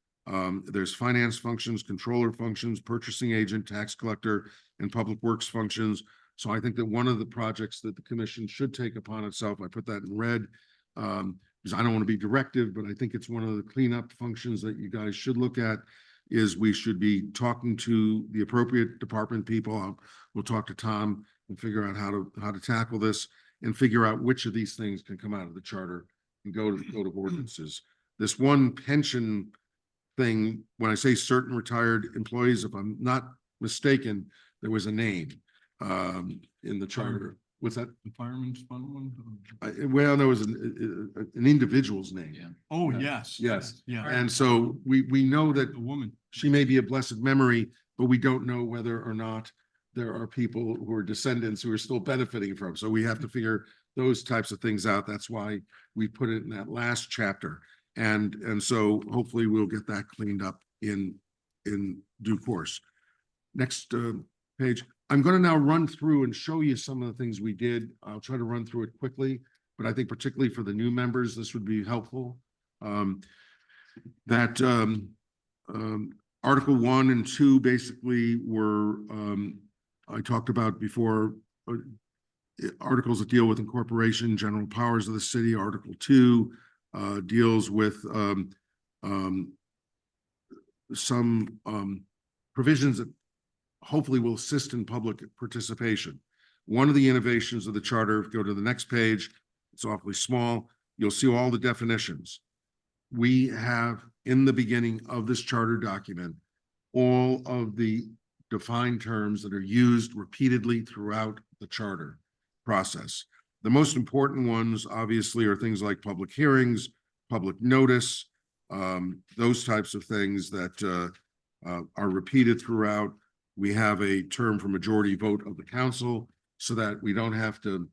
There's finance functions, controller functions, purchasing agent, tax collector, and public works functions. So I think that one of the projects that the commission should take upon itself, I put that in red, because I don't want to be directive, but I think it's one of the cleanup functions that you guys should look at, is we should be talking to the appropriate department people. We'll talk to Tom and figure out how to tackle this and figure out which of these things can come out of the charter and go to ordinances. This one pension thing, when I say certain retired employees, if I'm not mistaken, there was a name in the charter. What's that? The fireman's fund one? Well, there was an individual's name. Yeah. Oh, yes. Yes. Yeah. And so we know that The woman. she may be a blessed memory, but we don't know whether or not there are people who are descendants who are still benefiting from. So we have to figure those types of things out. That's why we put it in that last chapter. And so hopefully we'll get that cleaned up in due course. Next page. I'm going to now run through and show you some of the things we did. I'll try to run through it quickly, but I think particularly for the new members, this would be helpful. Article 1 and 2 basically were, I talked about before, articles that deal with incorporation, general powers of the city. Article 2 deals with some provisions that hopefully will assist in public participation. One of the innovations of the charter, go to the next page, it's awfully small, you'll see all the definitions. We have in the beginning of this charter document, all of the defined terms that are used repeatedly throughout the charter process. The most important ones obviously are things like public hearings, public notice, those types of things that are repeated throughout. We have a term for majority vote of the council so that we don't have to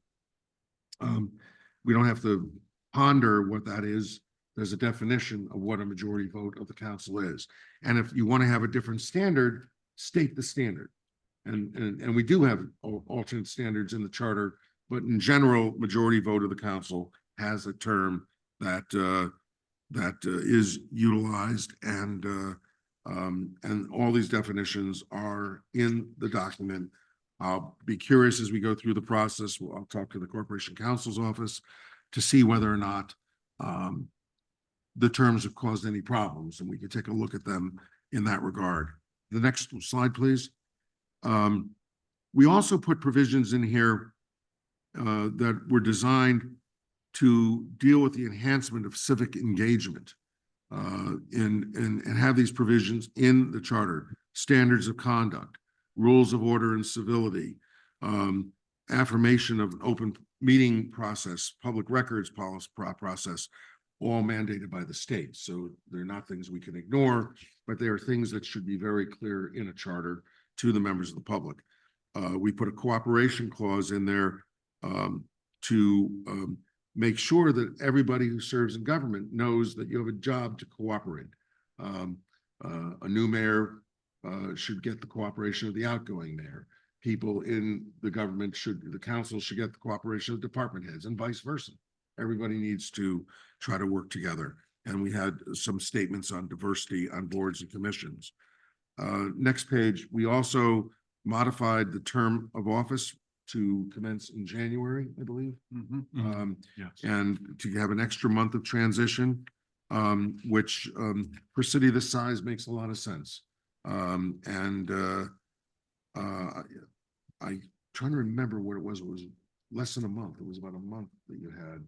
ponder what that is. There's a definition of what a majority vote of the council is. And if you want to have a different standard, state the standard. And we do have alternate standards in the charter, but in general, majority vote of the council has a term that is utilized, and all these definitions are in the document. I'll be curious as we go through the process. I'll talk to the Corporation Counsel's office to see whether or not the terms have caused any problems, and we can take a look at them in that regard. The next slide, please. We also put provisions in here that were designed to deal with the enhancement of civic engagement and have these provisions in the charter: standards of conduct, rules of order and civility, affirmation of an open meeting process, public records policy process, all mandated by the state. So they're not things we can ignore, but they are things that should be very clear in a charter to the members of the public. We put a cooperation clause in there to make sure that everybody who serves in government knows that you have a job to cooperate. A new mayor should get the cooperation of the outgoing mayor. People in the government the council should get the cooperation of department heads and vice versa. Everybody needs to try to work together. And we had some statements on diversity on boards and commissions. Next page, we also modified the term of office to commence in January, I believe. Yes. And to have an extra month of transition, which for a city this size makes a lot of sense. I trying to remember what it was. It was less than a month. It was about a month that you had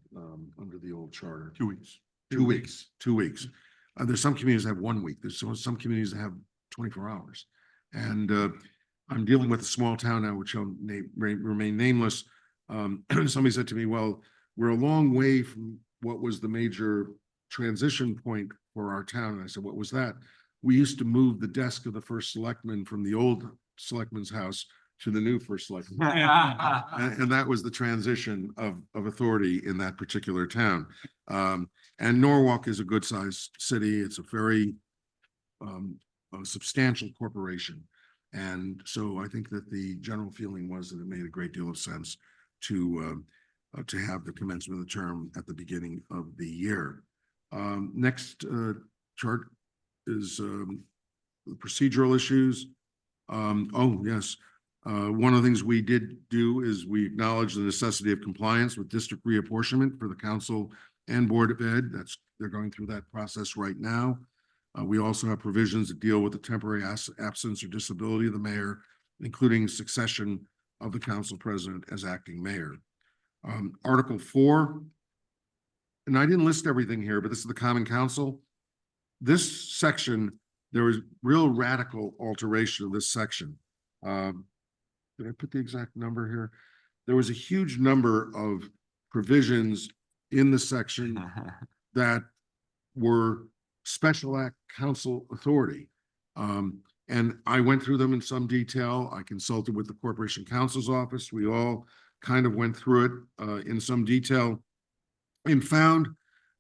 under the old charter. 2 weeks. 2 weeks. 2 weeks. There's some communities that have 1 week. There's some communities that have 24 hours. And I'm dealing with a small town now, which shall remain nameless. Somebody said to me, well, we're a long way from what was the major transition point for our town. And I said, what was that? We used to move the desk of the first selectman from the old selectman's house to the new first selectman. And that was the transition of authority in that particular town. And Norwalk is a good sized city. It's a very a substantial corporation. And so I think that the general feeling was that it made a great deal of sense to have the commencement of the term at the beginning of the year. Next chart is the procedural issues. Oh, yes. One of the things we did do is we acknowledge the necessity of compliance with district reapportionment for the council and Board of Ed. They're going through that process right now. We also have provisions that deal with the temporary absence or disability of the mayor, including succession of the council president as acting mayor. Article 4, and I didn't list everything here, but this is the Common Council. This section, there was real radical alteration of this section. Did I put the exact number here? There was a huge number of provisions in the section that were special act council authority. And I went through them in some detail. I consulted with the Corporation Counsel's Office. We all kind of went through it in some detail and found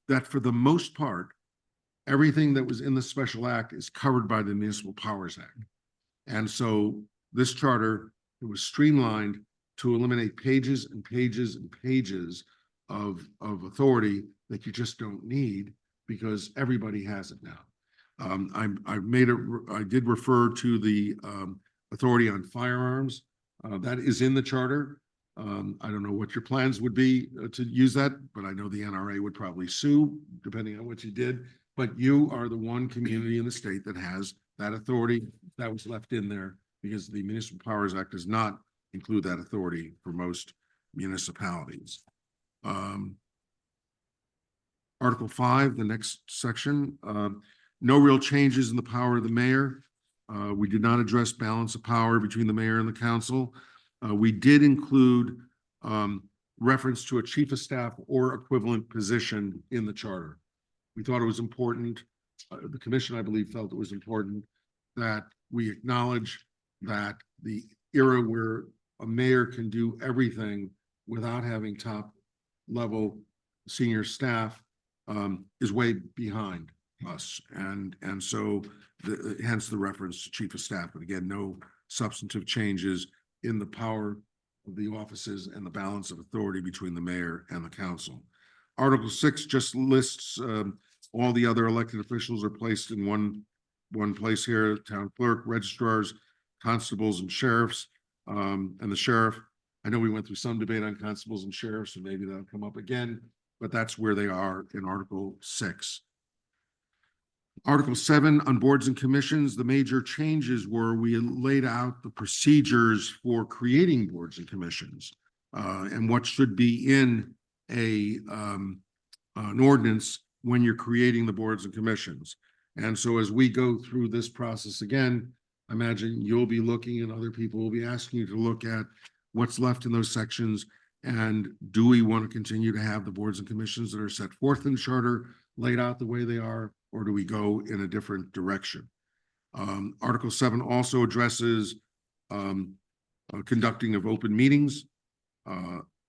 that for the most part, everything that was in the special act is covered by the Municipal Powers Act. And so this charter, it was streamlined to eliminate pages and pages and pages of authority that you just don't need because everybody has it now. I did refer to the authority on firearms. That is in the charter. I don't know what your plans would be to use that, but I know the NRA would probably sue depending on what you did. But you are the one community in the state that has that authority that was left in there because the Municipal Powers Act does not include that authority for most municipalities. Article 5, the next section, no real changes in the power of the mayor. We did not address balance of power between the mayor and the council. We did include reference to a chief of staff or equivalent position in the charter. We thought it was important. The commission, I believe, felt it was important that we acknowledge that the era where a mayor can do everything without having top level senior staff is way behind us. And so hence the reference to chief of staff. But again, no substantive changes in the power of the offices and the balance of authority between the mayor and the council. Article 6 just lists all the other elected officials are placed in one place here: town clerk, registrars, constables, and sheriffs. And the sheriff, I know we went through some debate on constables and sheriffs, and maybe that'll come up again, but that's where they are in Article 6. Article 7 on boards and commissions, the major changes were we laid out the procedures for creating boards and commissions and what should be in an ordinance when you're creating the boards and commissions. And so as we go through this process again, I imagine you'll be looking and other people will be asking you to look at what's left in those sections? And do we want to continue to have the boards and commissions that are set forth in the charter laid out the way they are, or do we go in a different direction? Article 7 also addresses conducting of open meetings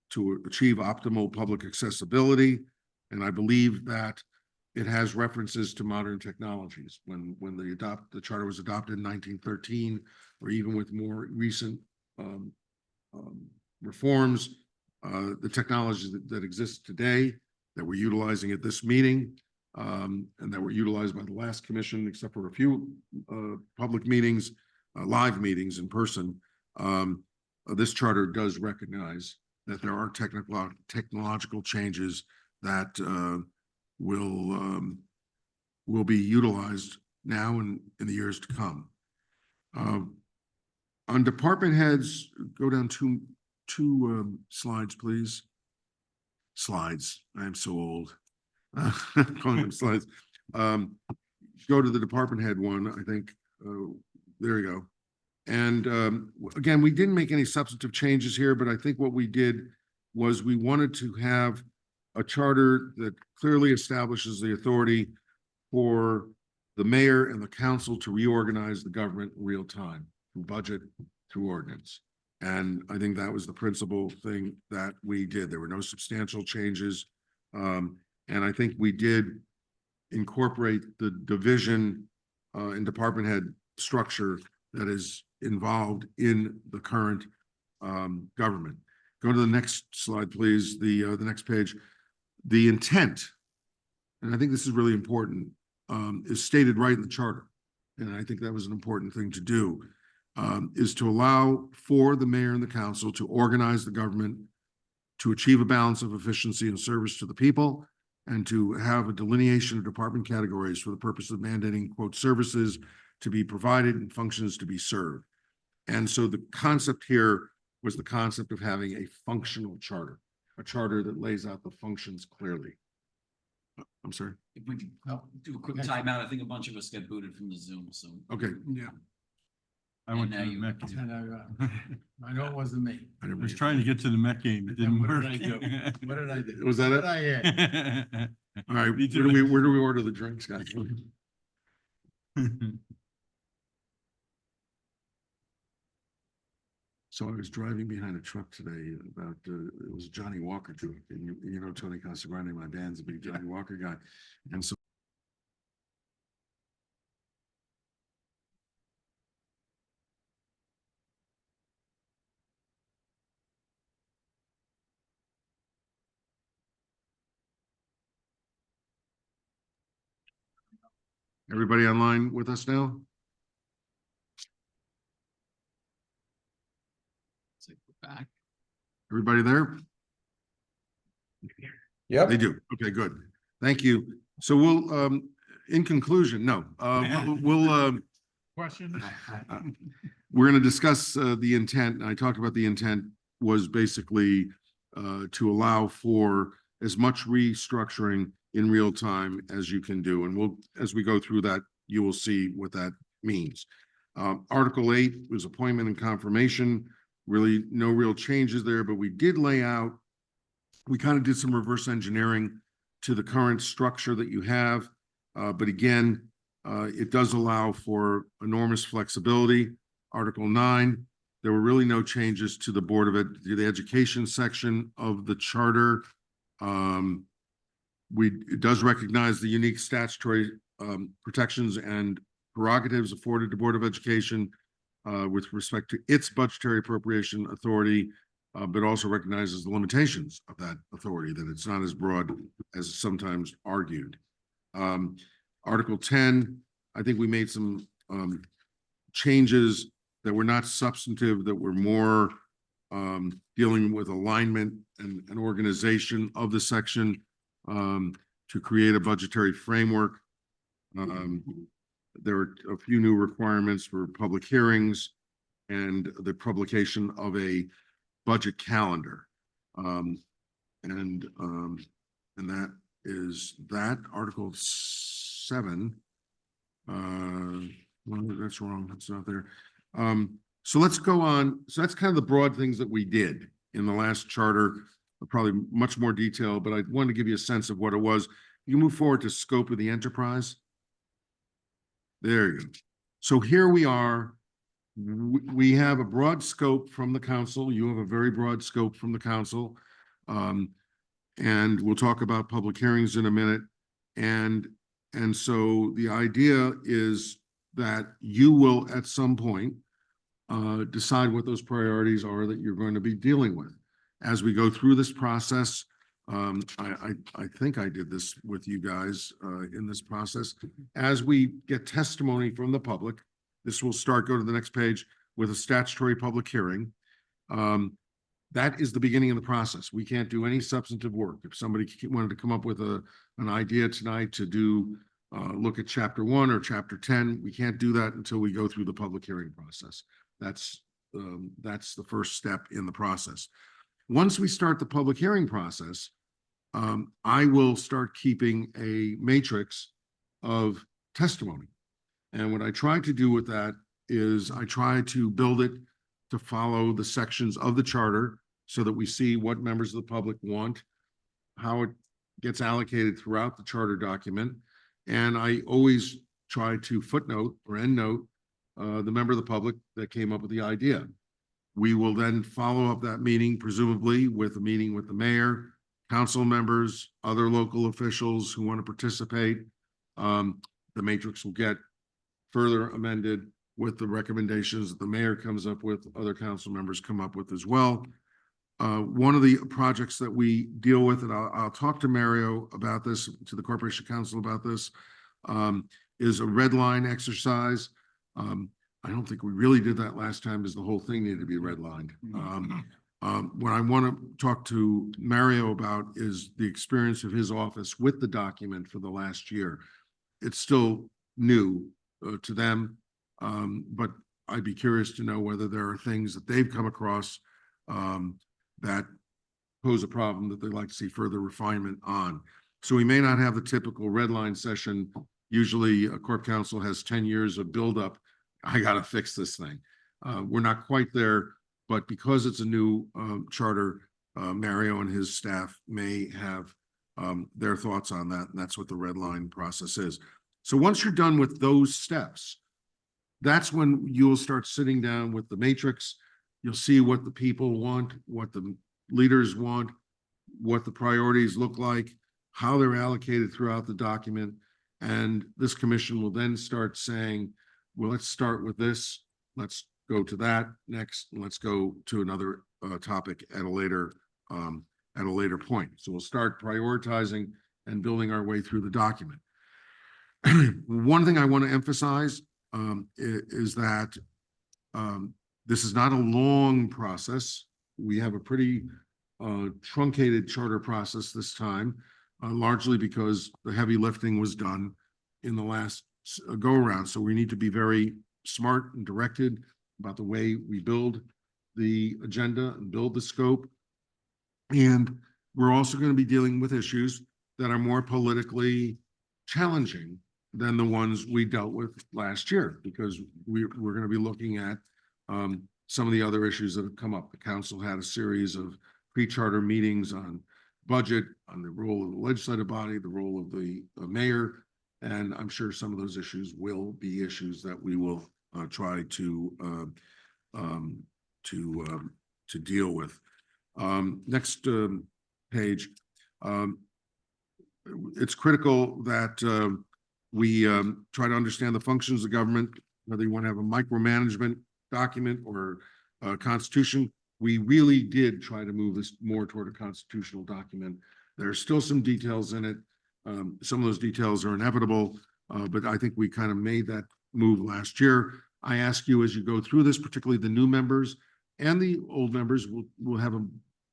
to achieve optimal public accessibility. And I believe that it has references to modern technologies. When the charter was adopted in 1913, or even with more recent reforms, the technologies that exist today that we're utilizing at this meeting, and that were utilized by the last commission, except for a few public meetings, live meetings in person. This charter does recognize that there are technological changes that will be utilized now and in the years to come. On department heads, go down two slides, please. Slides. I am so old. Calling them slides. Go to the department head one, I think. There you go. And again, we didn't make any substantive changes here, but I think what we did was we wanted to have a charter that clearly establishes the authority for the mayor and the council to reorganize the government in real time, through budget, through ordinance. And I think that was the principal thing that we did. There were no substantial changes. And I think we did incorporate the division and department head structure that is involved in the current government. Go to the next slide, please. The next page. The intent, and I think this is really important, is stated right in the charter. And I think that was an important thing to do, is to allow for the mayor and the council to organize the government to achieve a balance of efficiency and service to the people, and to have a delineation of department categories for the purpose of mandating, quote, services to be provided and functions to be served. And so the concept here was the concept of having a functional charter, a charter that lays out the functions clearly. I'm sorry. If we could No. do a quick timeout, I think a bunch of us got booted from the Zoom, so. Okay. Yeah. I went to And the now Met you- game. And I know it wasn't me. I was trying to get to the Met game. It didn't What work. did I do? What did I do? Was that What it? did I add? All right. Me too. Where do we order the drinks, guys? So I was driving behind a truck today about, it was a Johnny Walker truck, and you know, Tony Casagrande, my band's a big Johnny Walker guy. And so everybody online with us now? So we're back. Everybody there? Yep. They do. Okay, good. Thank you. So we'll, in conclusion, we'll Question? we're going to discuss the intent. And I talked about the intent was basically to allow for as much restructuring in real time as you can do. And we'll, as we go through that, you will see what that means. Article 8 was appointment and confirmation. Really no real changes there, but we did lay out, we kind of did some reverse engineering to the current structure that you have. But again, it does allow for enormous flexibility. Article 9, there were really no changes to the Board of the Education section of the charter. It does recognize the unique statutory protections and prerogatives afforded to Board of Education with respect to its budgetary appropriation authority, but also recognizes the limitations of that authority, that it's not as broad as sometimes argued. Article 10, I think we made some changes that were not substantive, that were more dealing with alignment and organization of the section to create a budgetary framework. There are a few new requirements for public hearings and the publication of a budget calendar. And that is that. Article 7. Well, that's wrong. That's not there. So let's go on. So that's kind of the broad things that we did in the last charter, probably much more detail, but I wanted to give you a sense of what it was. You move forward to scope of the enterprise. There you go. So here we are. We have a broad scope from the council. You have a very broad scope from the council. And we'll talk about public hearings in a minute. And so the idea is that you will at some point decide what those priorities are that you're going to be dealing with. As we go through this process, I think I did this with you guys in this process. As we get testimony from the public, this will start, go to the next page, with a statutory public hearing. That is the beginning of the process. We can't do any substantive work. If somebody wanted to come up with an idea tonight to do look at chapter 1 or chapter 10, we can't do that until we go through the public hearing process. That's the first step in the process. Once we start the public hearing process, I will start keeping a matrix of testimony. And what I try to do with that is I try to build it to follow the sections of the charter so that we see what members of the public want, how it gets allocated throughout the charter document. And I always try to footnote or endnote the member of the public that came up with the idea. We will then follow up that meeting, presumably with a meeting with the mayor, council members, other local officials who want to participate. The matrix will get further amended with the recommendations that the mayor comes up with, other council members come up with as well. One of the projects that we deal with, and I'll talk to Mario about this, to the Corporation Council about this, is a red line exercise. I don't think we really did that last time because the whole thing needed to be redlined. What I want to talk to Mario about is the experience of his office with the document for the last year. It's still new to them, but I'd be curious to know whether there are things that they've come across that pose a problem that they'd like to see further refinement on. So we may not have the typical red line session. Usually a Corp Council has 10 years of buildup. I got to fix this thing. We're not quite there, but because it's a new charter, Mario and his staff may have their thoughts on that. And that's what the red line process is. So once you're done with those steps, that's when you'll start sitting down with the matrix. You'll see what the people want, what the leaders want, what the priorities look like, how they're allocated throughout the document. And this commission will then start saying, well, let's start with this. Let's go to that next. Let's go to another topic at a later point. So we'll start prioritizing and building our way through the document. One thing I want to emphasize is that this is not a long process. We have a pretty truncated charter process this time, largely because the heavy lifting was done in the last go around. So we need to be very smart and directed about the way we build the agenda and build the scope. And we're also going to be dealing with issues that are more politically challenging than the ones we dealt with last year, because we're going to be looking at some of the other issues that have come up. The council had a series of pre-charter meetings on budget, on the role of the legislative body, the role of the mayor, and I'm sure some of those issues will be issues that we will try to deal with. Next page. It's critical that we try to understand the functions of government, whether you want to have a micromanagement document or a constitution. We really did try to move this more toward a constitutional document. There are still some details in it. Some of those details are inevitable, but I think we kind of made that move last year. I ask you, as you go through this, particularly the new members and the old members will have a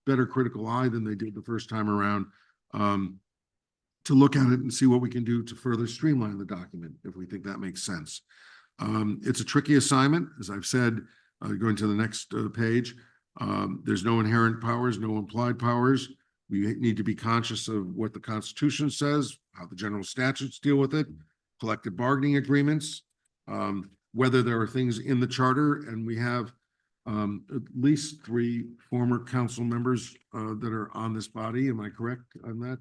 better critical eye than they did the first time around, to look at it and see what we can do to further streamline the document, if we think that makes sense. It's a tricky assignment, as I've said, going to the next page. There's no inherent powers, no implied powers. We need to be conscious of what the Constitution says, how the general statutes deal with it, collective bargaining agreements. whether there are things in the charter, and we have at least 3 former council members that are on this body. Am I correct on that?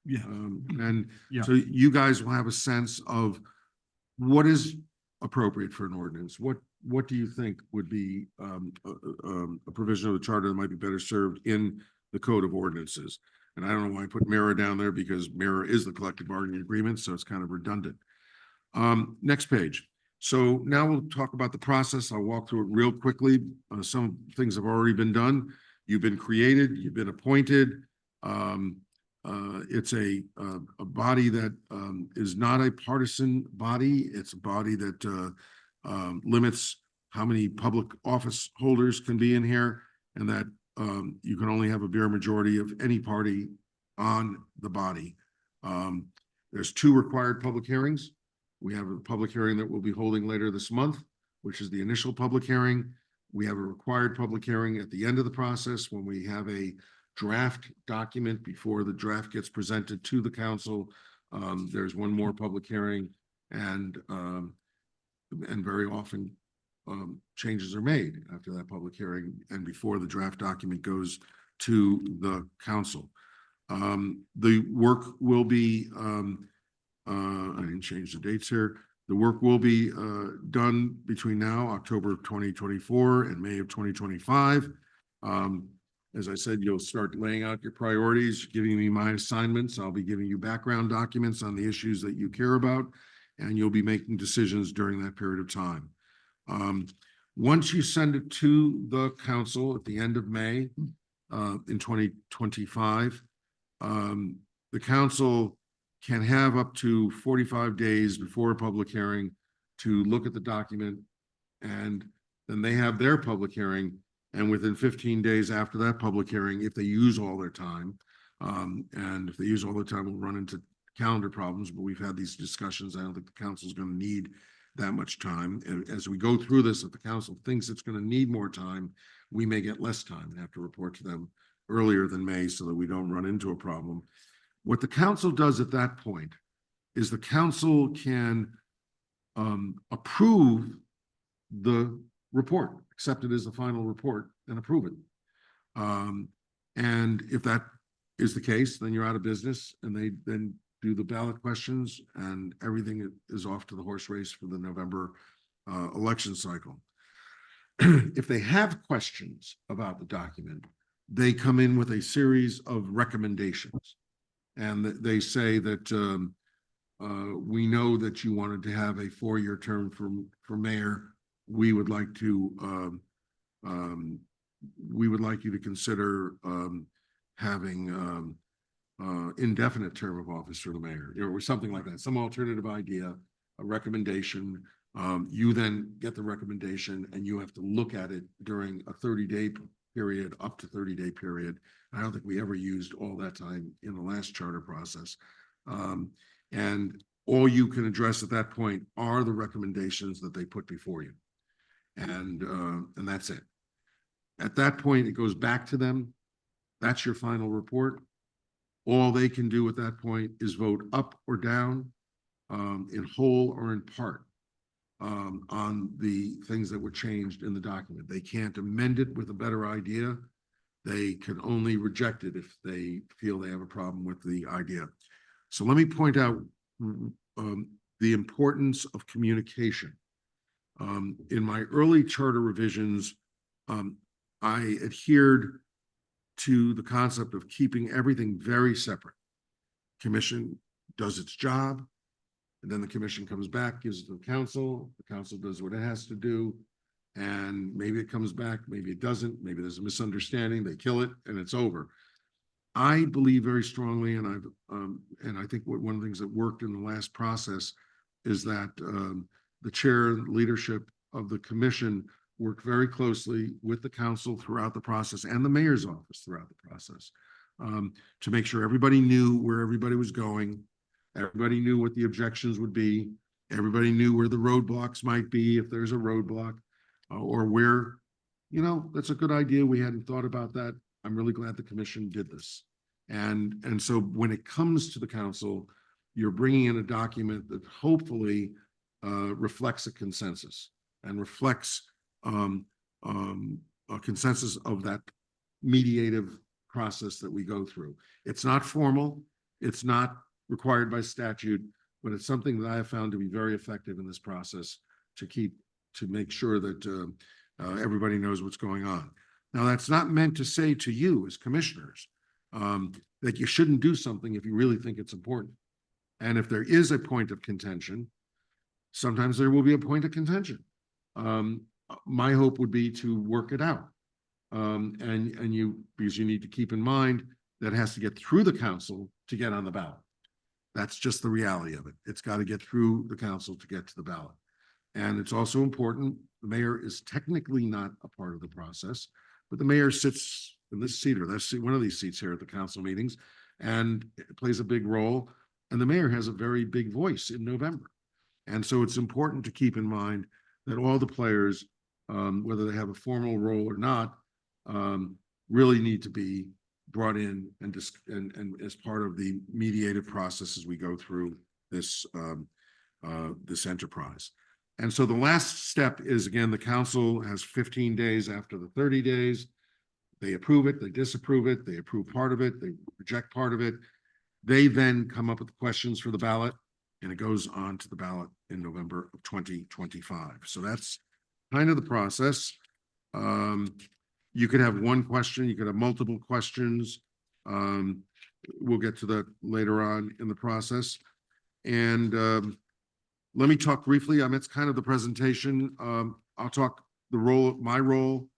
Yeah. And Yeah. so you guys will have a sense of what is appropriate for an ordinance. What do you think would be a provision of the charter that might be better served in the code of ordinances? And I don't know why I put MIRA down there, because MIRA is the collective bargaining agreement, so it's kind of redundant. Next page. So now we'll talk about the process. I'll walk through it real quickly. Some things have already been done. You've been created, you've been appointed. It's a body that is not a partisan body. It's a body that limits how many public office holders can be in here, and that you can only have a bare majority of any party on the body. There's 2 required public hearings. We have a public hearing that we'll be holding later this month, which is the initial public hearing. We have a required public hearing at the end of the process when we have a draft document before the draft gets presented to the council. There's one more public hearing, and very often changes are made after that public hearing and before the draft document goes to the council. The work will be, I didn't change the dates here. The work will be done between now, October 2024, and May of 2025. As I said, you'll start laying out your priorities, giving me my assignments. I'll be giving you background documents on the issues that you care about, and you'll be making decisions during that period of time. Once you send it to the council at the end of May in 2025, the council can have up to 45 days before a public hearing to look at the document, and then they have their public hearing. And within 15 days after that public hearing, if they use all their time, and if they use all the time, we'll run into calendar problems, but we've had these discussions. I don't think the council is going to need that much time. And as we go through this, if the council thinks it's going to need more time, we may get less time and have to report to them earlier than May so that we don't run into a problem. What the council does at that point is the council can approve the report, accept it as the final report and approve it. And if that is the case, then you're out of business, and they then do the ballot questions, and everything is off to the horse race for the November election cycle. If they have questions about the document, they come in with a series of recommendations. And they say that we know that you wanted to have a 4-year term for mayor. We would like to you to consider having indefinite term of office for the mayor, or something like that, some alternative idea, a recommendation. You then get the recommendation, and you have to look at it during a 30-day period, up to 30-day period. I don't think we ever used all that time in the last charter process. And all you can address at that point are the recommendations that they put before you. And that's it. At that point, it goes back to them. That's your final report. All they can do at that point is vote up or down, in whole or in part, on the things that were changed in the document. They can't amend it with a better idea. They can only reject it if they feel they have a problem with the idea. So let me point out the importance of communication. In my early charter revisions, I adhered to the concept of keeping everything very separate. Commission does its job, and then the commission comes back, gives it to the council does what it has to do, and maybe it comes back, maybe it doesn't, maybe there's a misunderstanding, they kill it, and it's over. I believe very strongly, and I think one of the things that worked in the last process is that the chair and leadership of the commission worked very closely with the council throughout the process, and the mayor's office throughout the process, to make sure everybody knew where everybody was going. Everybody knew what the objections would be. Everybody knew where the roadblocks might be, if there's a roadblock, or where, that's a good idea. We hadn't thought about that. I'm really glad the commission did this. And so when it comes to the council, you're bringing in a document that hopefully reflects a consensus and reflects a consensus of that mediative process that we go through. It's not formal, it's not required by statute, but it's something that I have found to be very effective in this process to make sure that everybody knows what's going on. Now, that's not meant to say to you as commissioners that you shouldn't do something if you really think it's important. And if there is a point of contention, sometimes there will be a point of contention. My hope would be to work it out. Because you need to keep in mind that it has to get through the council to get on the ballot. That's just the reality of it. It's got to get through the council to get to the ballot. And it's also important, the mayor is technically not a part of the process, but the mayor sits in this seat or that's one of these seats here at the council meetings and plays a big role. And the mayor has a very big voice in November. And so it's important to keep in mind that all the players, whether they have a formal role or not, really need to be brought in and as part of the mediative process as we go through this this enterprise. And so the last step is, again, the council has 15 days after the 30 days. They approve it, they disapprove it, they approve part of it, they reject part of it. They then come up with questions for the ballot, and it goes on to the ballot in November of 2025. So that's kind of the process. You could have one question, you could have multiple questions. We'll get to that later on in the process. And let me talk briefly. It's kind of the presentation. I'll talk my role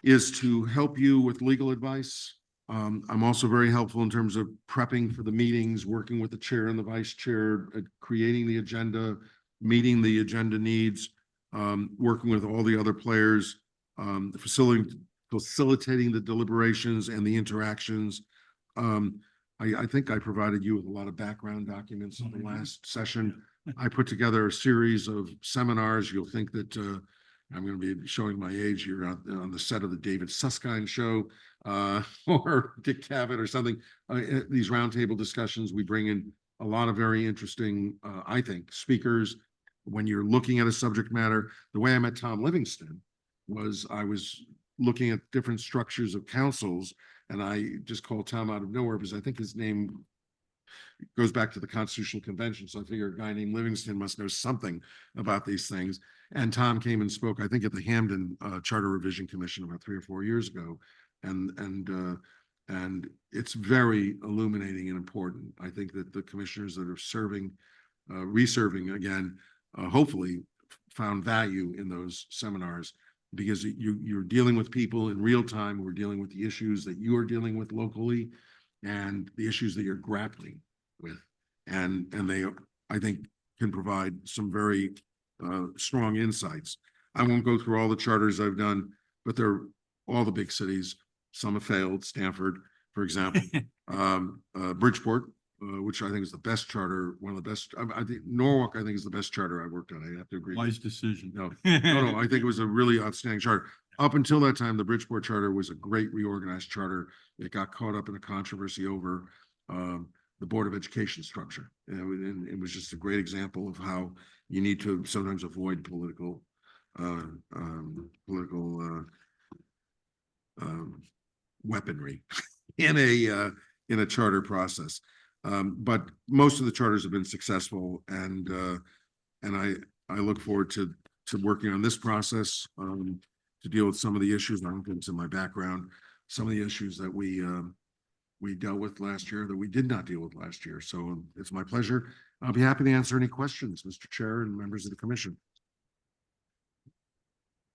is to help you with legal advice. I'm also very helpful in terms of prepping for the meetings, working with the chair and the vice chair, creating the agenda, meeting the agenda needs, working with all the other players, facilitating the deliberations and the interactions. I think I provided you with a lot of background documents in the last session. I put together a series of seminars. You'll think that I'm going to be showing my age here on the set of the David Susskind show or Dick Cavett or something. These roundtable discussions, we bring in a lot of very interesting, I think, speakers. When you're looking at a subject matter, the way I met Tom Livingston was I was looking at different structures of councils, and I just called Tom out of nowhere because I think his name goes back to the Constitutional Convention. So I figure a guy named Livingston must know something about these things. And Tom came and spoke, I think, at the Hamden Charter Revision Commission about 3 or 4 years ago. And it's very illuminating and important. I think that the commissioners that are serving, reserving again, hopefully found value in those seminars, because you're dealing with people in real time. We're dealing with the issues that you are dealing with locally and the issues that you're grappling with. And they, I think, can provide some very strong insights. I won't go through all the charters I've done, but they're all the big cities. Some have failed, Stanford, for example, Bridgeport, which I think is the best charter, one of the best. I think Norwalk, I think, is the best charter I worked on. I have to agree. Wise decision. No, I think it was a really outstanding charter. Up until that time, the Bridgeport charter was a great reorganized charter. It got caught up in a controversy over the Board of Education structure. And it was just a great example of how you need to sometimes avoid political weaponry in a charter process. But most of the charters have been successful, and I look forward to working on this process to deal with some of the issues. I don't think it's in my background. Some of the issues that we dealt with last year that we did not deal with last year. So it's my pleasure. I'll be happy to answer any questions, Mr. Chair and members of the commission.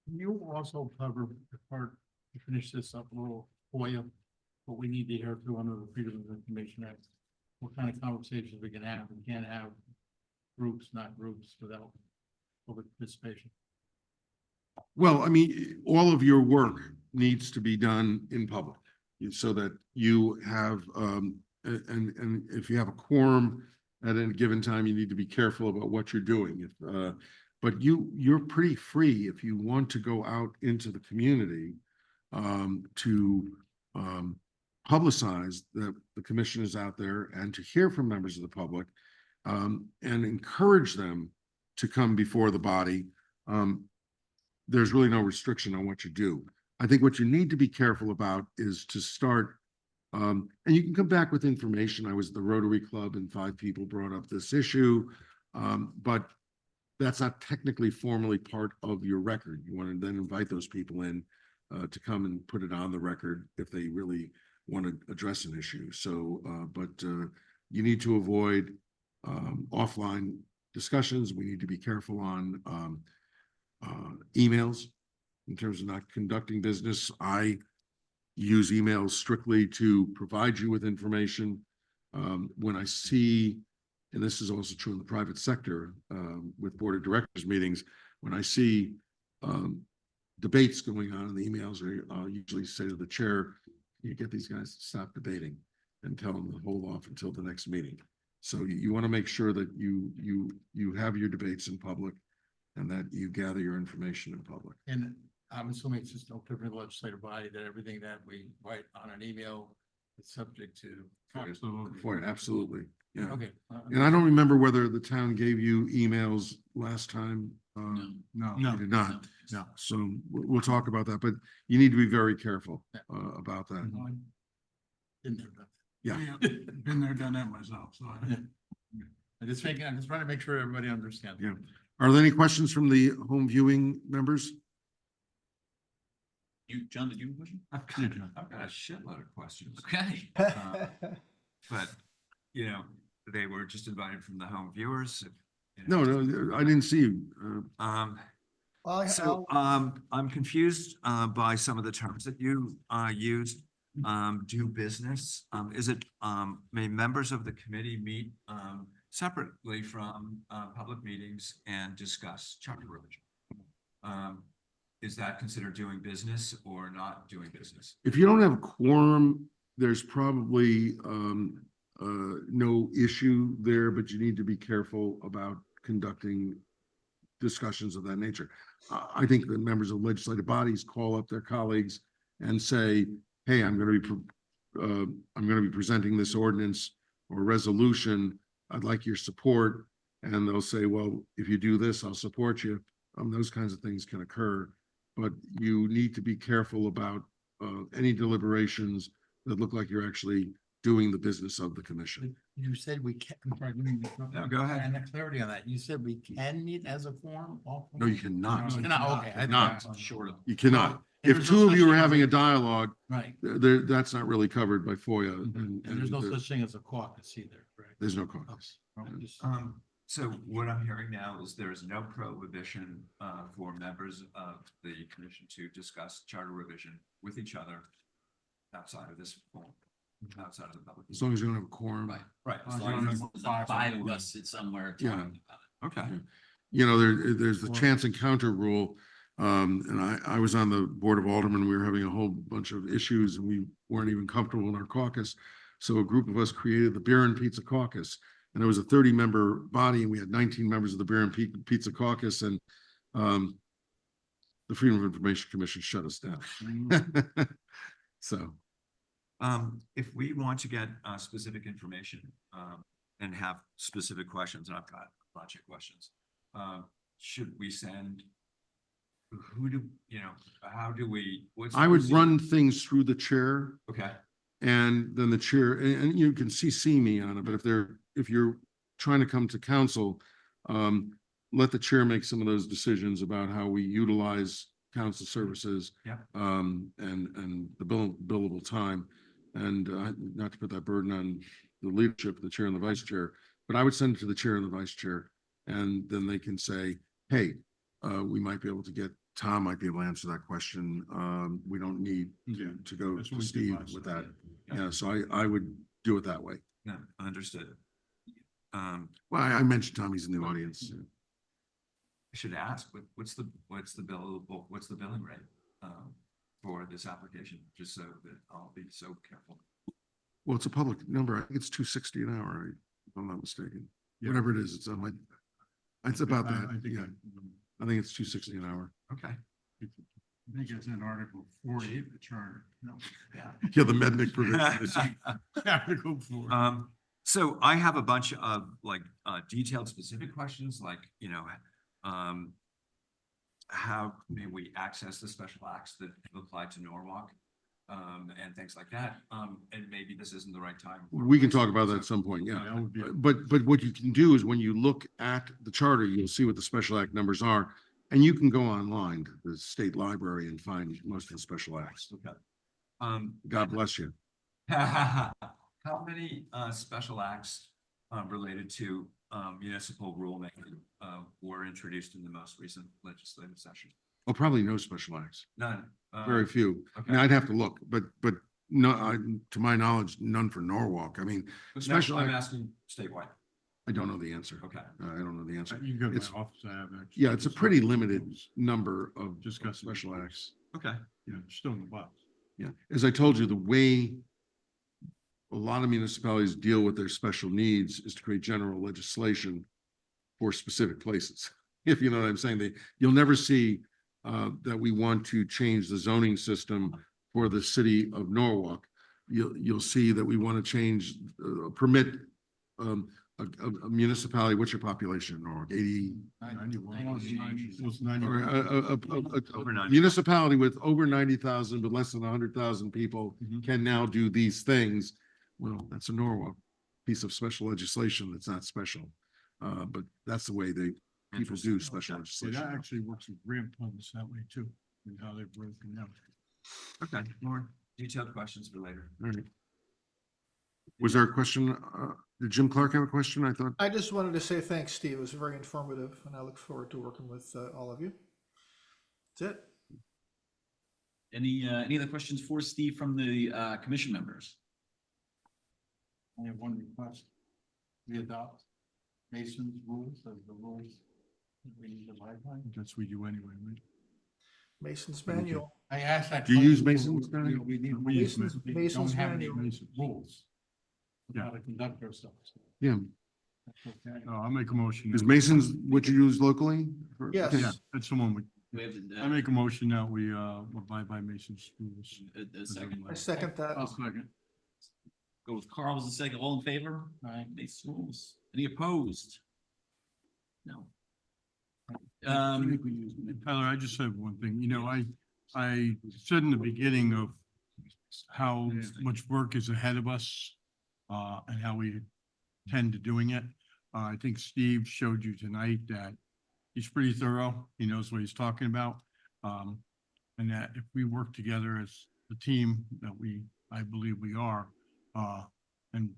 You also cover the part to finish this up a little FOIA, what we need to hear through under the Freedom of Information Act. What kind of conversations we can have? We can't have groups, not groups, without public participation. Well, I mean, all of your work needs to be done in public so that you have, and if you have a quorum at any given time, you need to be careful about what you're doing. But you're pretty free if you want to go out into the community to publicize that the commission is out there and to hear from members of the public and encourage them to come before the body, there's really no restriction on what you do. I think what you need to be careful about is to start, and you can come back with information. I was at the Rotary Club and 5 people brought up this issue, but that's not technically formally part of your record. You want to then invite those people in to come and put it on the record if they really want to address an issue. So, but you need to avoid offline discussions. We need to be careful on emails in terms of not conducting business. I use emails strictly to provide you with information. When I see, and this is also true in the private sector, with board of directors meetings, when I see debates going on in the emails, I'll usually say to the chair, you get these guys to stop debating and tell them to hold off until the next meeting. So you want to make sure that you have your debates in public and that you gather your information in public. And I'm assuming it's just no different legislative body that everything that we write on an email is subject to. Absolutely. For it, absolutely, yeah. Okay. And I don't remember whether the town gave you emails last time. No. You did not. No. So we'll talk about that, but you need to be very careful about that. Been there, done Yeah. Been there, done that myself, so. that. I'm just trying to make sure everybody understands. Yeah. Are there any questions from the home viewing members? John, did you have a question? I've got a shitload of questions. Okay. But, you know, they were just invited from the home viewers. you know. No, I didn't see you. So, I'm confused, by some of the terms that you, used. Do business, is it, may members of the committee meet, separately from, public meetings and discuss charter revision? Is that considered doing business or not doing business? If you don't have a quorum, there's probably no issue there, but you need to be careful about conducting discussions of that nature. I think the members of legislative bodies call up their colleagues and say, hey, I'm going to be presenting this ordinance or resolution. I'd like your support. And they'll say, well, if you do this, I'll support you. Those kinds of things can occur, but you need to be careful about any deliberations that look like you're actually doing the business of the commission. You said we can, I'm sorry, let me interrupt. No, go ahead. And the clarity on that, you said we can meet as a forum? No, you cannot. No, you cannot, okay. I Not. thought- Short of. You cannot. And If there's no two of such you are thing as having a- a dialogue, Right, that's not really covered by FOIA. and there's no such thing as a caucus either, correct? There's no caucus. Just- So what I'm hearing now is there is no prohibition, for members of the commission to discuss charter revision with each other outside of this forum, outside of the public. As long as you don't have a quorum. Right. Right. As As long long as as it's the five five of of them. us sit somewhere Yeah. talking about it. Okay. You know, there's the chance encounter rule. And I was on the Board of Aldermen. We were having a whole bunch of issues and we weren't even comfortable in our caucus. So a group of us created the Beer and Pizza Caucus. And it was a 30-member body and we had 19 members of the Beer and Pizza Caucus, and the Freedom of Information Commission shut us down. So, If we want to get, specific information, and have specific questions, and I've got a bunch of questions, should we send? How do we? what's the I would procedure? run things through the chair. Okay, And then the chair, and you can CC me on it, but if you're trying to come to council, let the chair make some of those decisions about how we utilize council services. Yeah. And the billable time, and not to put that burden on the leadership, the chair and the vice chair, but I would send it to the chair and the vice chair. And then they can say, hey, we might be able to get, Tom might be able to answer that question. We don't need to go That's to what we did Steve last with time. that. Yeah, so I would do it that way. no, understood. Well, I mentioned Tommy's in the audience. I should ask, what's the billing rate, for this application, just so that I'll be so careful. Well, it's a public number. I think it's $260 an hour, if I'm not mistaken. Yeah. Whatever it is, it's on my, it's about that. I think Yeah, I think it's $260 an hour. Okay. I think it's in Article 40 of the charter. No. Yeah, the Mednick provision. Article 4. So I have a bunch of like detailed specific questions, like, how may we access the special acts that apply to Norwalk? And things like that. And maybe this isn't the right time. We can talk about that at some point, yeah. That would be, But what you can do is when you look at the charter, you'll see what the special act numbers are. And you can go online to the state library and find most of the special acts. Okay. God bless you. How many special acts related to municipal rulemaking were introduced in the most recent legislative session? Oh, probably no special acts, None. very few. I mean, Okay. I'd have to look, but no, to my knowledge, none for Norwalk. I mean, No, special I'm act- asking statewide. I don't know the answer. Okay. I don't know the answer. you can go to It's- my office, I have actually. Yeah, it's a pretty limited number of Discussing special acts. Okay. Yeah, still in the box. Yeah, as I told you, the way a lot of municipalities deal with their special needs is to create general legislation for specific places. If you know what I'm saying, you'll never see that we want to change the zoning system for the city of Norwalk. You'll see that we want to change, permit a municipality. What's your population in Norwalk? 80? 91. It was 90. Or Over 90. municipality with over 90,000, but less than 100,000 people Mhm. can now do these things. Well, that's a Norwalk piece of special legislation that's not special. But that's the way people do special Yeah, legislation. that actually works with grant funds that way too, and how they've broken out. Okay. More detailed questions for later. All right. Was there a question? Did Jim Clark have a question? I thought, I just wanted to say thanks, Steve. It was very informative, and I look forward to working with all of you. That's it. Any other questions for Steve from the commission members? I have one request. We adopt Mason's rules as the rules that we need to abide by. That's what we do anyway, right? Mason's manual. I asked that. Do you use question, Mason's, Danny? We need, We use Mason's, we Mason's don't have any manual. Mason rules. of Yeah. How to conduct ourselves. yeah, That's okay. I'll make a motion. is that- Mason's what you use locally? Yes. Yeah, that's the one. We have I make a motion that we abide by Mason's rules. a second. I second that. I'll second. Go with Carl as a second. All in favor? Aye. Base rules. Any opposed? No. I think we use- Tyler, I just said one thing, I said in the beginning of how much work is ahead of us, and how we tend to doing it. I think Steve showed you tonight that he's pretty thorough. He knows what he's talking about. And that if we work together as the team that I believe we are, and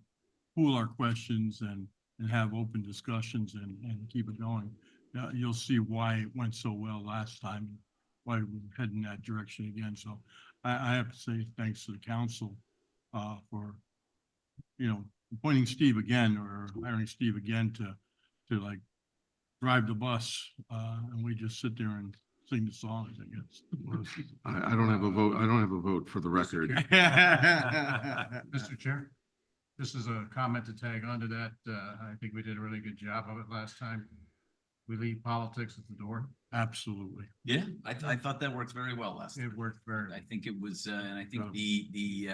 pool our questions and have open discussions and keep it going, you'll see why it went so well last time, why we're heading that direction again. So I have to say thanks to the council for, appointing Steve again or hiring Steve again to like drive the bus, and we just sit there and sing the songs, I guess. I don't have a vote. I don't have a vote for the record. Mr. Chair, this is a comment to tag onto that. I think we did a really good job of it last time. We leave politics at the door. Absolutely. Yeah, I thought that worked very well last time. It worked very. I think it was, and I think the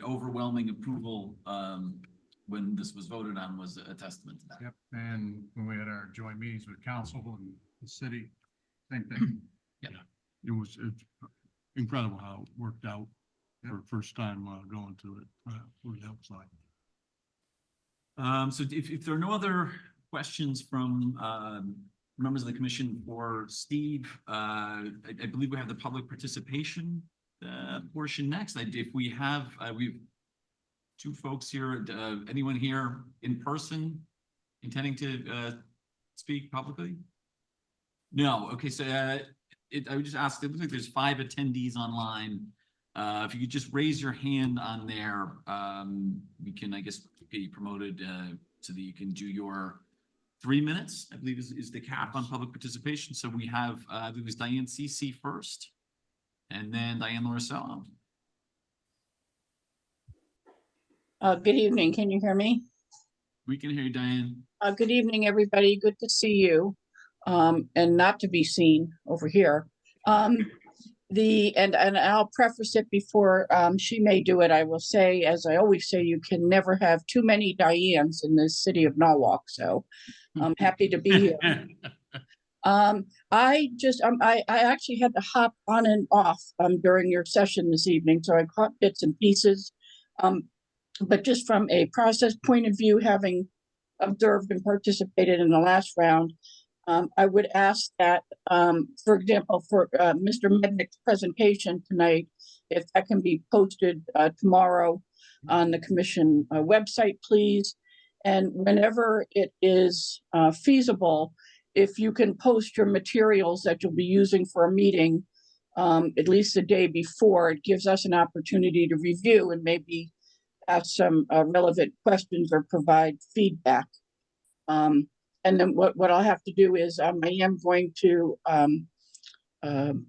overwhelming approval when this was voted on was a testament to that. Yep, and when we had our joint meetings with council and the city, same thing. It's incredible how it worked out for first time going to it. For the outside. So if there are no other questions from members of the commission for Steve, I believe we have the public participation portion next. If we have, we've two folks here, anyone here in person intending to speak publicly? No, okay, so I would just ask, it looks like there's 5 attendees online. If you could just raise your hand on there, we can, I guess, get you promoted so that you can do your 3 minutes, I believe is the cap on public participation. So we have, I believe it was Diane CC first, and then Diane Lorisella. Good evening. Can you hear me? We can hear you, Diane. Good evening, everybody. Good to see you, and not to be seen over here. and I'll preface it before she may do it. I will say, as I always say, you can never have too many Dianes in the city of Norwalk. So I'm happy to be here. I actually had to hop on and off during your session this evening, so I caught bits and pieces. But just from a process point of view, having observed and participated in the last round, I would ask that, for example, for Mr. Mednick's presentation tonight, if that can be posted tomorrow on the commission website, please. And whenever it is feasible, if you can post your materials that you'll be using for a meeting, at least the day before, it gives us an opportunity to review and maybe ask some relevant questions or provide feedback. And then what I'll have to do is I am going to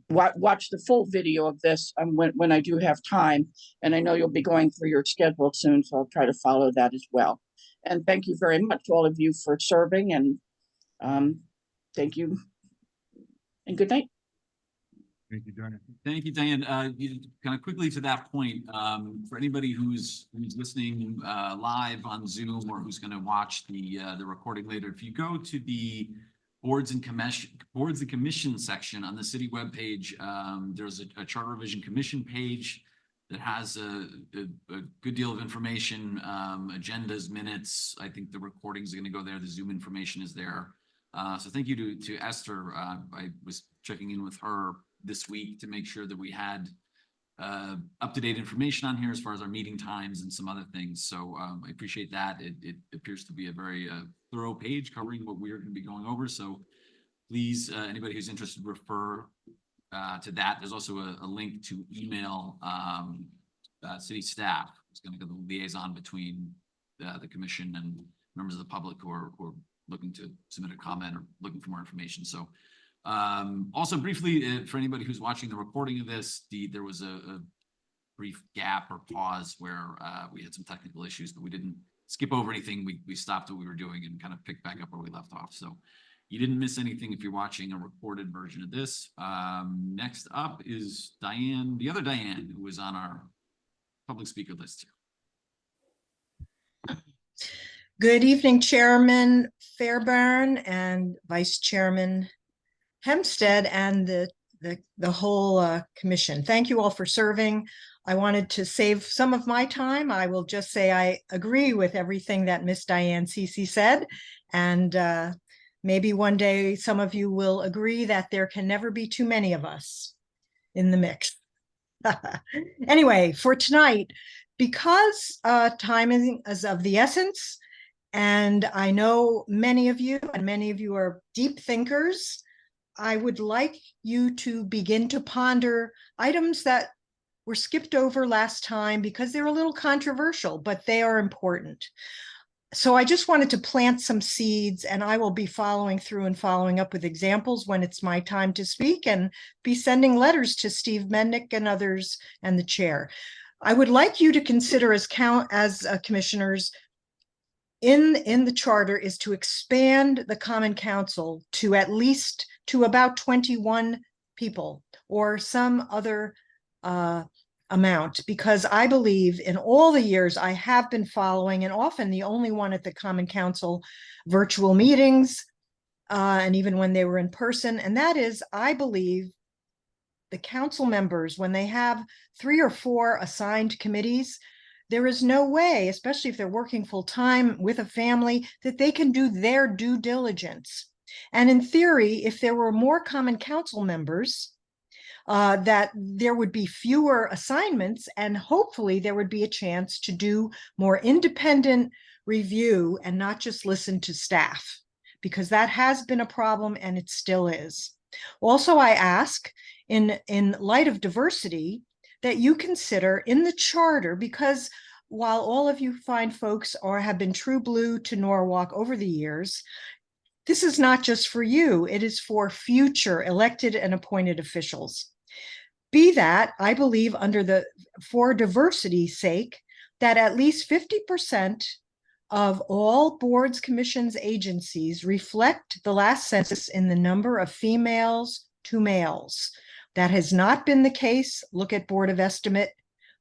watch the full video of this when I do have time. And I know you'll be going through your schedule soon, so I'll try to follow that as well. And thank you very much, all of you, for serving, and thank you and good night. Thank you, Diane. Thank you, Diane. You kind of quickly to that point, for anybody who's listening live on Zoom or who's going to watch the recording later, if you go to the boards and commission section on the city webpage, there's a Charter Revision Commission page that has a good deal of information, agendas, minutes. I think the recordings are going to go there. The Zoom information is there. So thank you to Esther. I was checking in with her this week to make sure that we had up-to-date information on here as far as our meeting times and some other things. So I appreciate that. It appears to be a very thorough page covering what we're going to be going over. So please, anybody who's interested, refer to that. There's also a link to email city staff. It's going to go the liaison between the commission and members of the public who are looking to submit a comment or looking for more information. So also briefly, for anybody who's watching the recording of this, there was a brief gap or pause where we had some technical issues, but we didn't skip over anything. We stopped what we were doing and kind of picked back up where we left off. So you didn't miss anything if you're watching a recorded version of this. Next up is Diane, the other Diane, who was on our public speaker list here. Good evening, Chairman Fairbairn and Vice Chairman Hempstead and the whole commission. Thank you all for serving. I wanted to save some of my time. I will just say I agree with everything that Miss Diane Ceci said, and maybe one day some of you will agree that there can never be too many of us in the mix. Anyway, for tonight, because time is of the essence, and I know many of you are deep thinkers, I would like you to begin to ponder items that were skipped over last time because they're a little controversial, but they are important. So I just wanted to plant some seeds, and I will be following through and following up with examples when it's my time to speak, and be sending letters to Steve Mednick and others and the chair. I would like you to consider as commissioners in the charter is to expand the Common Council to at least to about 21 people or some other amount, because I believe in all the years I have been following, and often the only one at the Common Council virtual meetings, and even when they were in person, and that is, I believe the council members, when they have 3 or 4 assigned committees, there is no way, especially if they're working full time with a family, that they can do their due diligence. And in theory, if there were more Common Council members, that there would be fewer assignments, and hopefully there would be a chance to do more independent review and not just listen to staff, because that has been a problem and it still is. Also, I ask, in light of diversity, that you consider in the charter, because while all of you fine folks have been true blue to Norwalk over the years, this is not just for you, it is for future elected and appointed officials. Be that, I believe, for diversity's sake, that at least 50% of all boards, commissions, agencies reflect the last census in the number of females to males. That has not been the case. Look at Board of Estimate,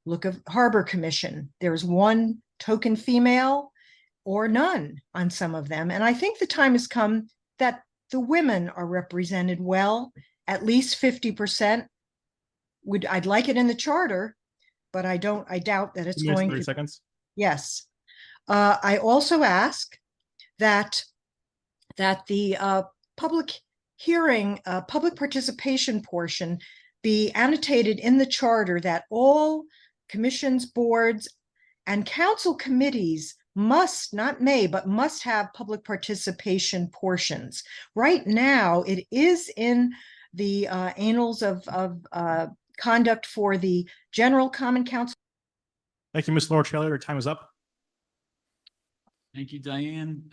look at Harbor Commission. There's one token female or none on some of them. And I think the time has come that the women are represented well, at least 50%. I'd like it in the charter, but I doubt that it's going 30 to. seconds. Yes. I also ask that the public hearing, public participation portion be annotated in the charter, that all commissions, boards, and council committees must, not may, but must have public participation portions. Right now, it is in the annals of conduct for the General Common Council. Thank you, Ms. Lord Taylor. Your time is up. Thank you, Diane.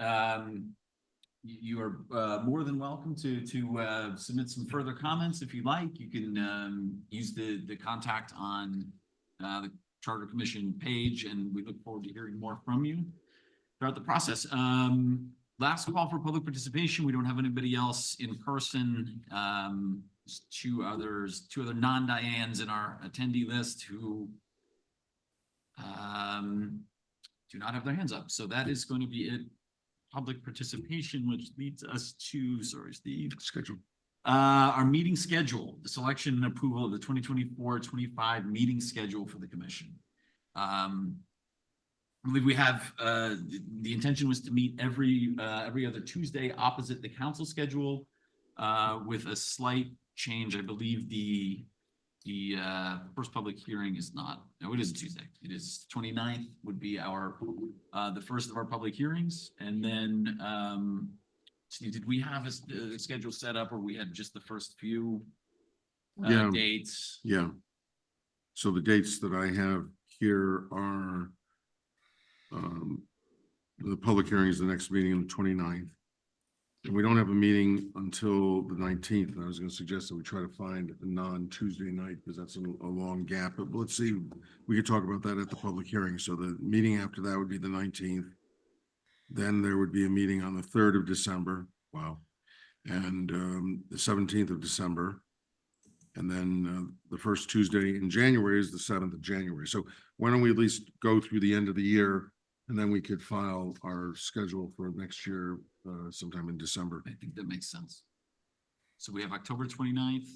You are more than welcome to submit some further comments if you like. You can use the contact on the Charter Commission page, and we look forward to hearing more from you throughout the process. Last call for public participation. We don't have anybody else in person. Two other non-Dianes in our attendee list who do not have their hands up. So that is going to be it. Public participation, which leads us to, sorry, Steve. Schedule. Our meeting schedule, the selection and approval of the 2024-25 meeting schedule for the commission. I believe we have, the intention was to meet every other Tuesday opposite the council schedule, with a slight change. I believe the first public hearing is not, no, it is a Tuesday. It is 29th would be our, the first of our public hearings. And then, Steve, did we have a schedule set up, or we had just the first few Yeah. dates? Yeah. So the dates that I have here are the public hearing is the next meeting on the 29th. And we don't have a meeting until the 19th. And I was going to suggest that we try to find a non-Tuesday night, because that's a long gap. But let's see, we could talk about that at the public hearing. So the meeting after that would be the 19th. Then there would be a meeting on the 3rd of December. Wow. And the 17th of December. And then the first Tuesday in January is the 7th of January. So why don't we at least go through the end of the year, and then we could file our schedule for next year sometime in December. I think that makes sense. So we have October 29th.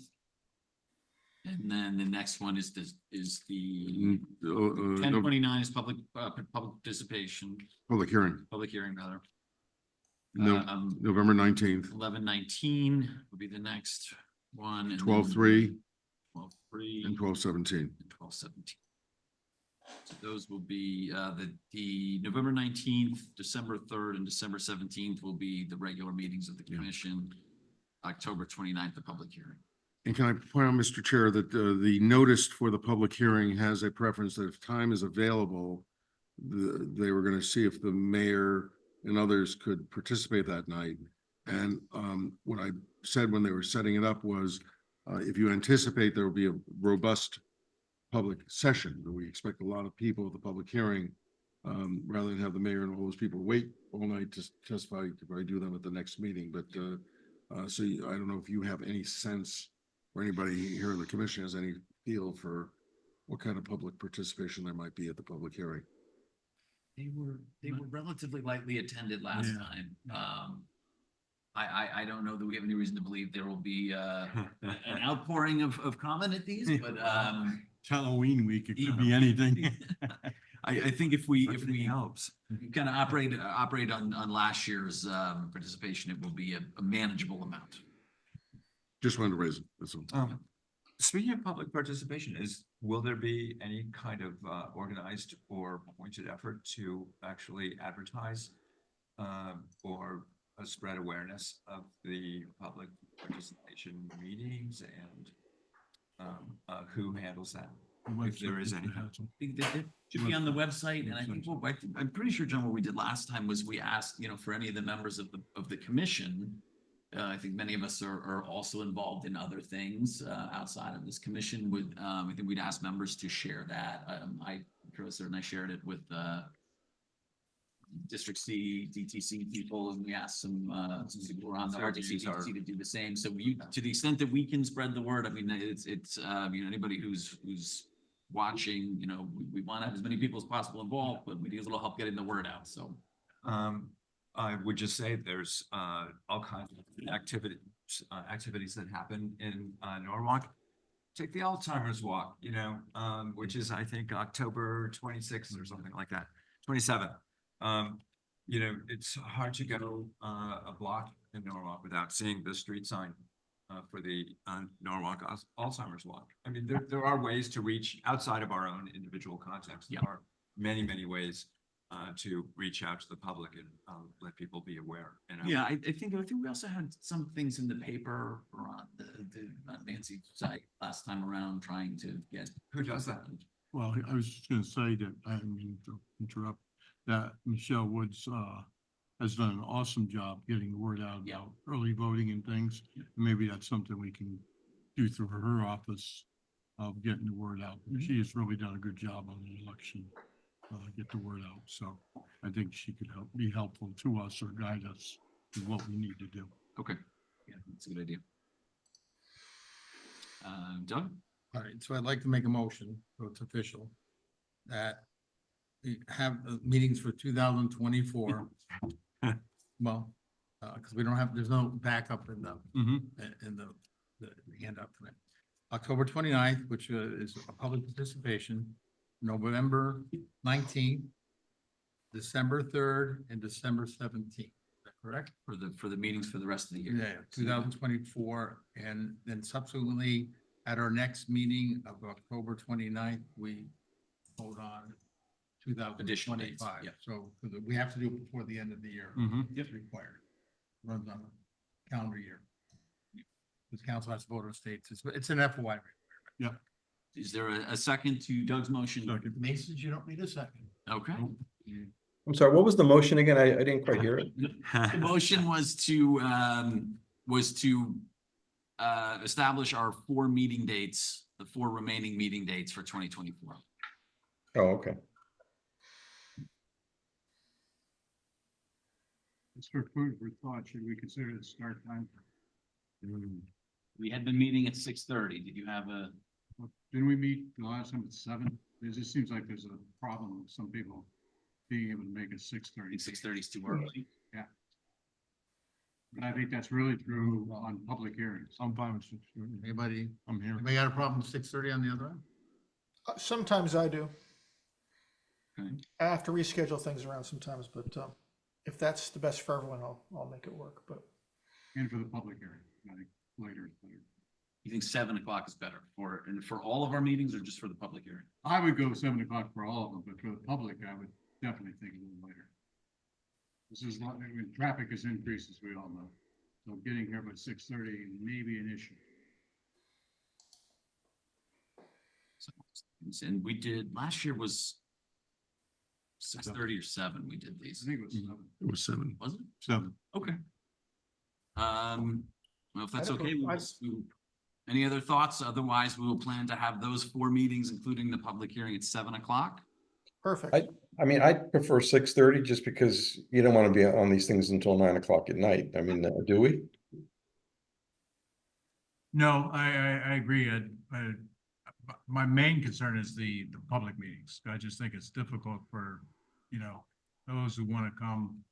And then the next one is the 10/29 is public participation, Public hearing, public hearing rather. November 19th, 11/19 would be the next one. and then 12/3 12/3 and 12/17. and 12/17. So those will be the November 19th, December 3rd, and December 17th will be the regular meetings of the commission. October 29th, the public hearing. And can I point out, Mr. Chair, that the notice for the public hearing has a preference that if time is available, they were going to see if the mayor and others could participate that night. And what I said when they were setting it up was, if you anticipate there will be a robust public session, that we expect a lot of people at the public hearing, rather than have the mayor and all those people wait all night to testify, you could probably do them at the next meeting. But so I don't know if you have any sense, or anybody here in the commission has any feel for what kind of public participation there might be at the public hearing. They were relatively lightly attended last time. I don't know that we have any reason to believe there will be an outpouring of comment at these, but It's Halloween week. It could be anything. I think if we helps. kind of operate on last year's participation, it will be a manageable amount. Just wanted to raise it. That's all. Speaking of public participation, will there be any kind of organized or pointed effort to actually advertise or spread awareness of the public participation meetings, and who handles that? If there is any. I think that it should be on the website, and I think I'm pretty sure, John, what we did last time was we asked, for any of the members of the commission. I think many of us are also involved in other things outside of this commission. I think we'd ask members to share that. I shared it with District C, DTC people, and we asked some people around the RDC DTC to do the same. So we, to the extent that we can spread the word, I mean, it's, you know, anybody who's watching, you know, we want to have as many people as possible involved, but we need a little help getting the word out, so. I would just say there's all kinds of activities that happen in Norwalk. Take the Alzheimer's Walk, you know, which is, I think, October 26th or something like that, 27th. You know, it's hard to go a block in Norwalk without seeing the street sign for the Norwalk Alzheimer's Walk. I mean, there are ways to reach outside of our own individual context. There are many, many ways to reach out to the public and let people be aware. And Yeah, I think we also had some things in the paper or on the Nancy site last time around trying to get. Who does that? Well, I was just gonna say that, I didn't mean to interrupt, that Michelle Woods has done an awesome job getting the word out Yeah. about early voting and things. Maybe that's something we can do through her office of getting the word out. She has really done a good job on the election, get the word out. So I think she could be helpful to us or guide us in what we need to do. Okay, yeah, that's a good idea. Doug? All right, so I'd like to make a motion, so it's official, that we have meetings for 2024. Well, because we don't have, there's no backup in the, in the handout tonight. October 29th, which is a public participation, November 19th, December 3rd, and December 17th. Is that correct? For the meetings for the rest of the year. Yeah, 2024, and then subsequently at our next meeting of October 29th, we hold on Additional dates, 2025. yeah. So we have to do it before the end of the year. It's required. Runs on a calendar year. This council has to vote on states. It's an FY. Is there a second to Doug's motion? Masons, you don't need a second. Okay. I'm sorry, what was the motion again? I didn't quite hear it. The motion was to establish our 4 meeting dates, the 4 remaining meeting dates for 2024. Oh, okay. It's for food for thought. Should we consider the start time? We had been meeting at 6:30. Did you have a? Didn't we meet the last time at 7? It just seems like there's a problem with some people being able to make it 6:30. 6:30 is too early. But I think that's really true on public hearings. I'm fine with 6. Anybody, I'm here. anybody got a problem with 6:30 on the other end? Sometimes I do. Okay. I have to reschedule things around sometimes, but if that's the best for everyone, I'll make it work, but. And for the public hearing, I think later is better. You think 7 o'clock is better for all of our meetings or just for the public hearing? I would go 7 o'clock for all of them, but for the public, I would definitely think a little later. This is not, I mean, traffic has increased, as we all know. So getting here by 6:30 may be an issue. And we did, last year was 6:30 or 7, we did I these, think it was 7. It was 7. was it? 7. Okay. Well, if that's I don't okay, know. any other thoughts? Otherwise, we will plan to have those 4 meetings, including the public hearing at 7 o'clock. Perfect. I mean, I prefer 6:30 just because you don't want to be on these things until 9 o'clock at night. I mean, do we? No, I agree. My main concern is the public meetings. I just think it's difficult for, you know, those who want to come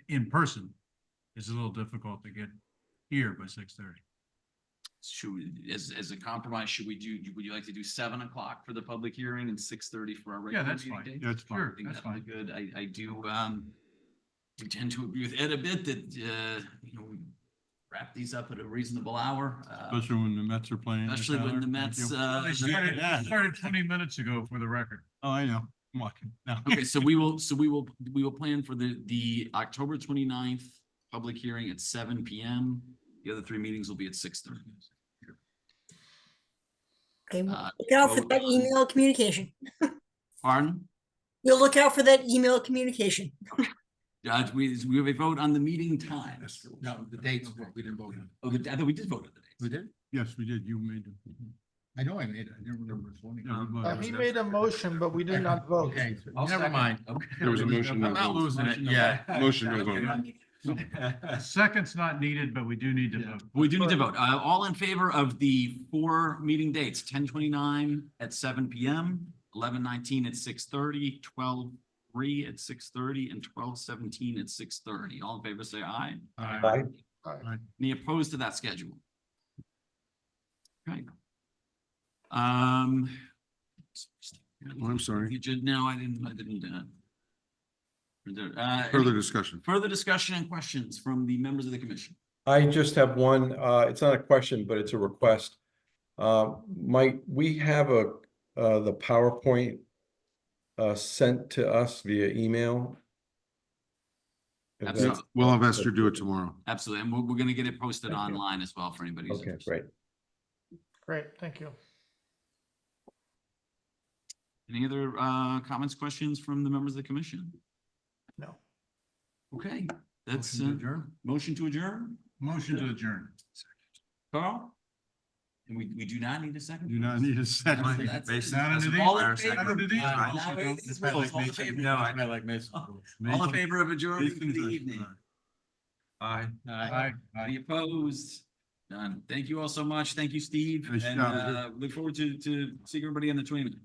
in person. It's a little difficult to get here by 6:30. Should we, as a compromise, would you like to do 7 o'clock for the public hearing and 6:30 for our regular that's meeting fine. date? That's fine. Sure, I think that's that'd fine. be good. I do tend to agree with Ed a bit that, you know, we wrap these up at a reasonable hour. Especially when the Mets are playing. Especially when the Tyler. Thank Mets, you. They started 20 minutes ago for the record. Oh, I know. I'm walking. No. Okay, so we will plan for the October 29th public hearing at 7 PM. The other 3 meetings will be at 6:30. Okay, Uh, look out for vote that on- email communication. Pardon? You'll look out for that email communication. We have a vote on the meeting times. No, the dates, we didn't vote on. Oh, I thought we did vote on the dates. We did? Yes, we did. You made them. I know I made it. I never remember voting. He made a motion, but we did not vote. Okay, I'll never second. mind. Okay. There was a motion. I'm not losing it, yeah. Motion, no vote. Second's not needed, but we do need to vote. We do need to vote. All in favor of the 4 meeting dates, 10/29 at 7 PM, 11/19 at 6:30, 12/3 at 6:30, and 12/17 at 6:30. All in favor, say aye. Aye. Any opposed to that schedule? Okay. Oh, I'm sorry. You did, no, I didn't. Further discussion. Further discussion and questions from the members of the commission. I just have one, it's not a question, but it's a request. Might we have the PowerPoint sent to us via email? If Absolutely. that's- We'll have Esther do it tomorrow. Absolutely. And we're gonna get it posted Thank you. online as well for anybody who's Okay, interested. great. Great, thank you. Any other comments, questions from the members of the commission? No. Okay, that's Motion to adjourn? motion to adjourn. Motion to adjourn. Carl? And we do not need a second? Do not need a second. That's- Based- Not that's under a these- All in fire favor? second. under these Now rules. it's It's rules. like All in Mason. favor? No, I like Mason. All in favor of adjourning for the Mason's- evening? Aye. Aye. Any opposed? None. Thank you all so much. Thank you, Steve. Nice And job. look forward to seeing everybody on the 29th.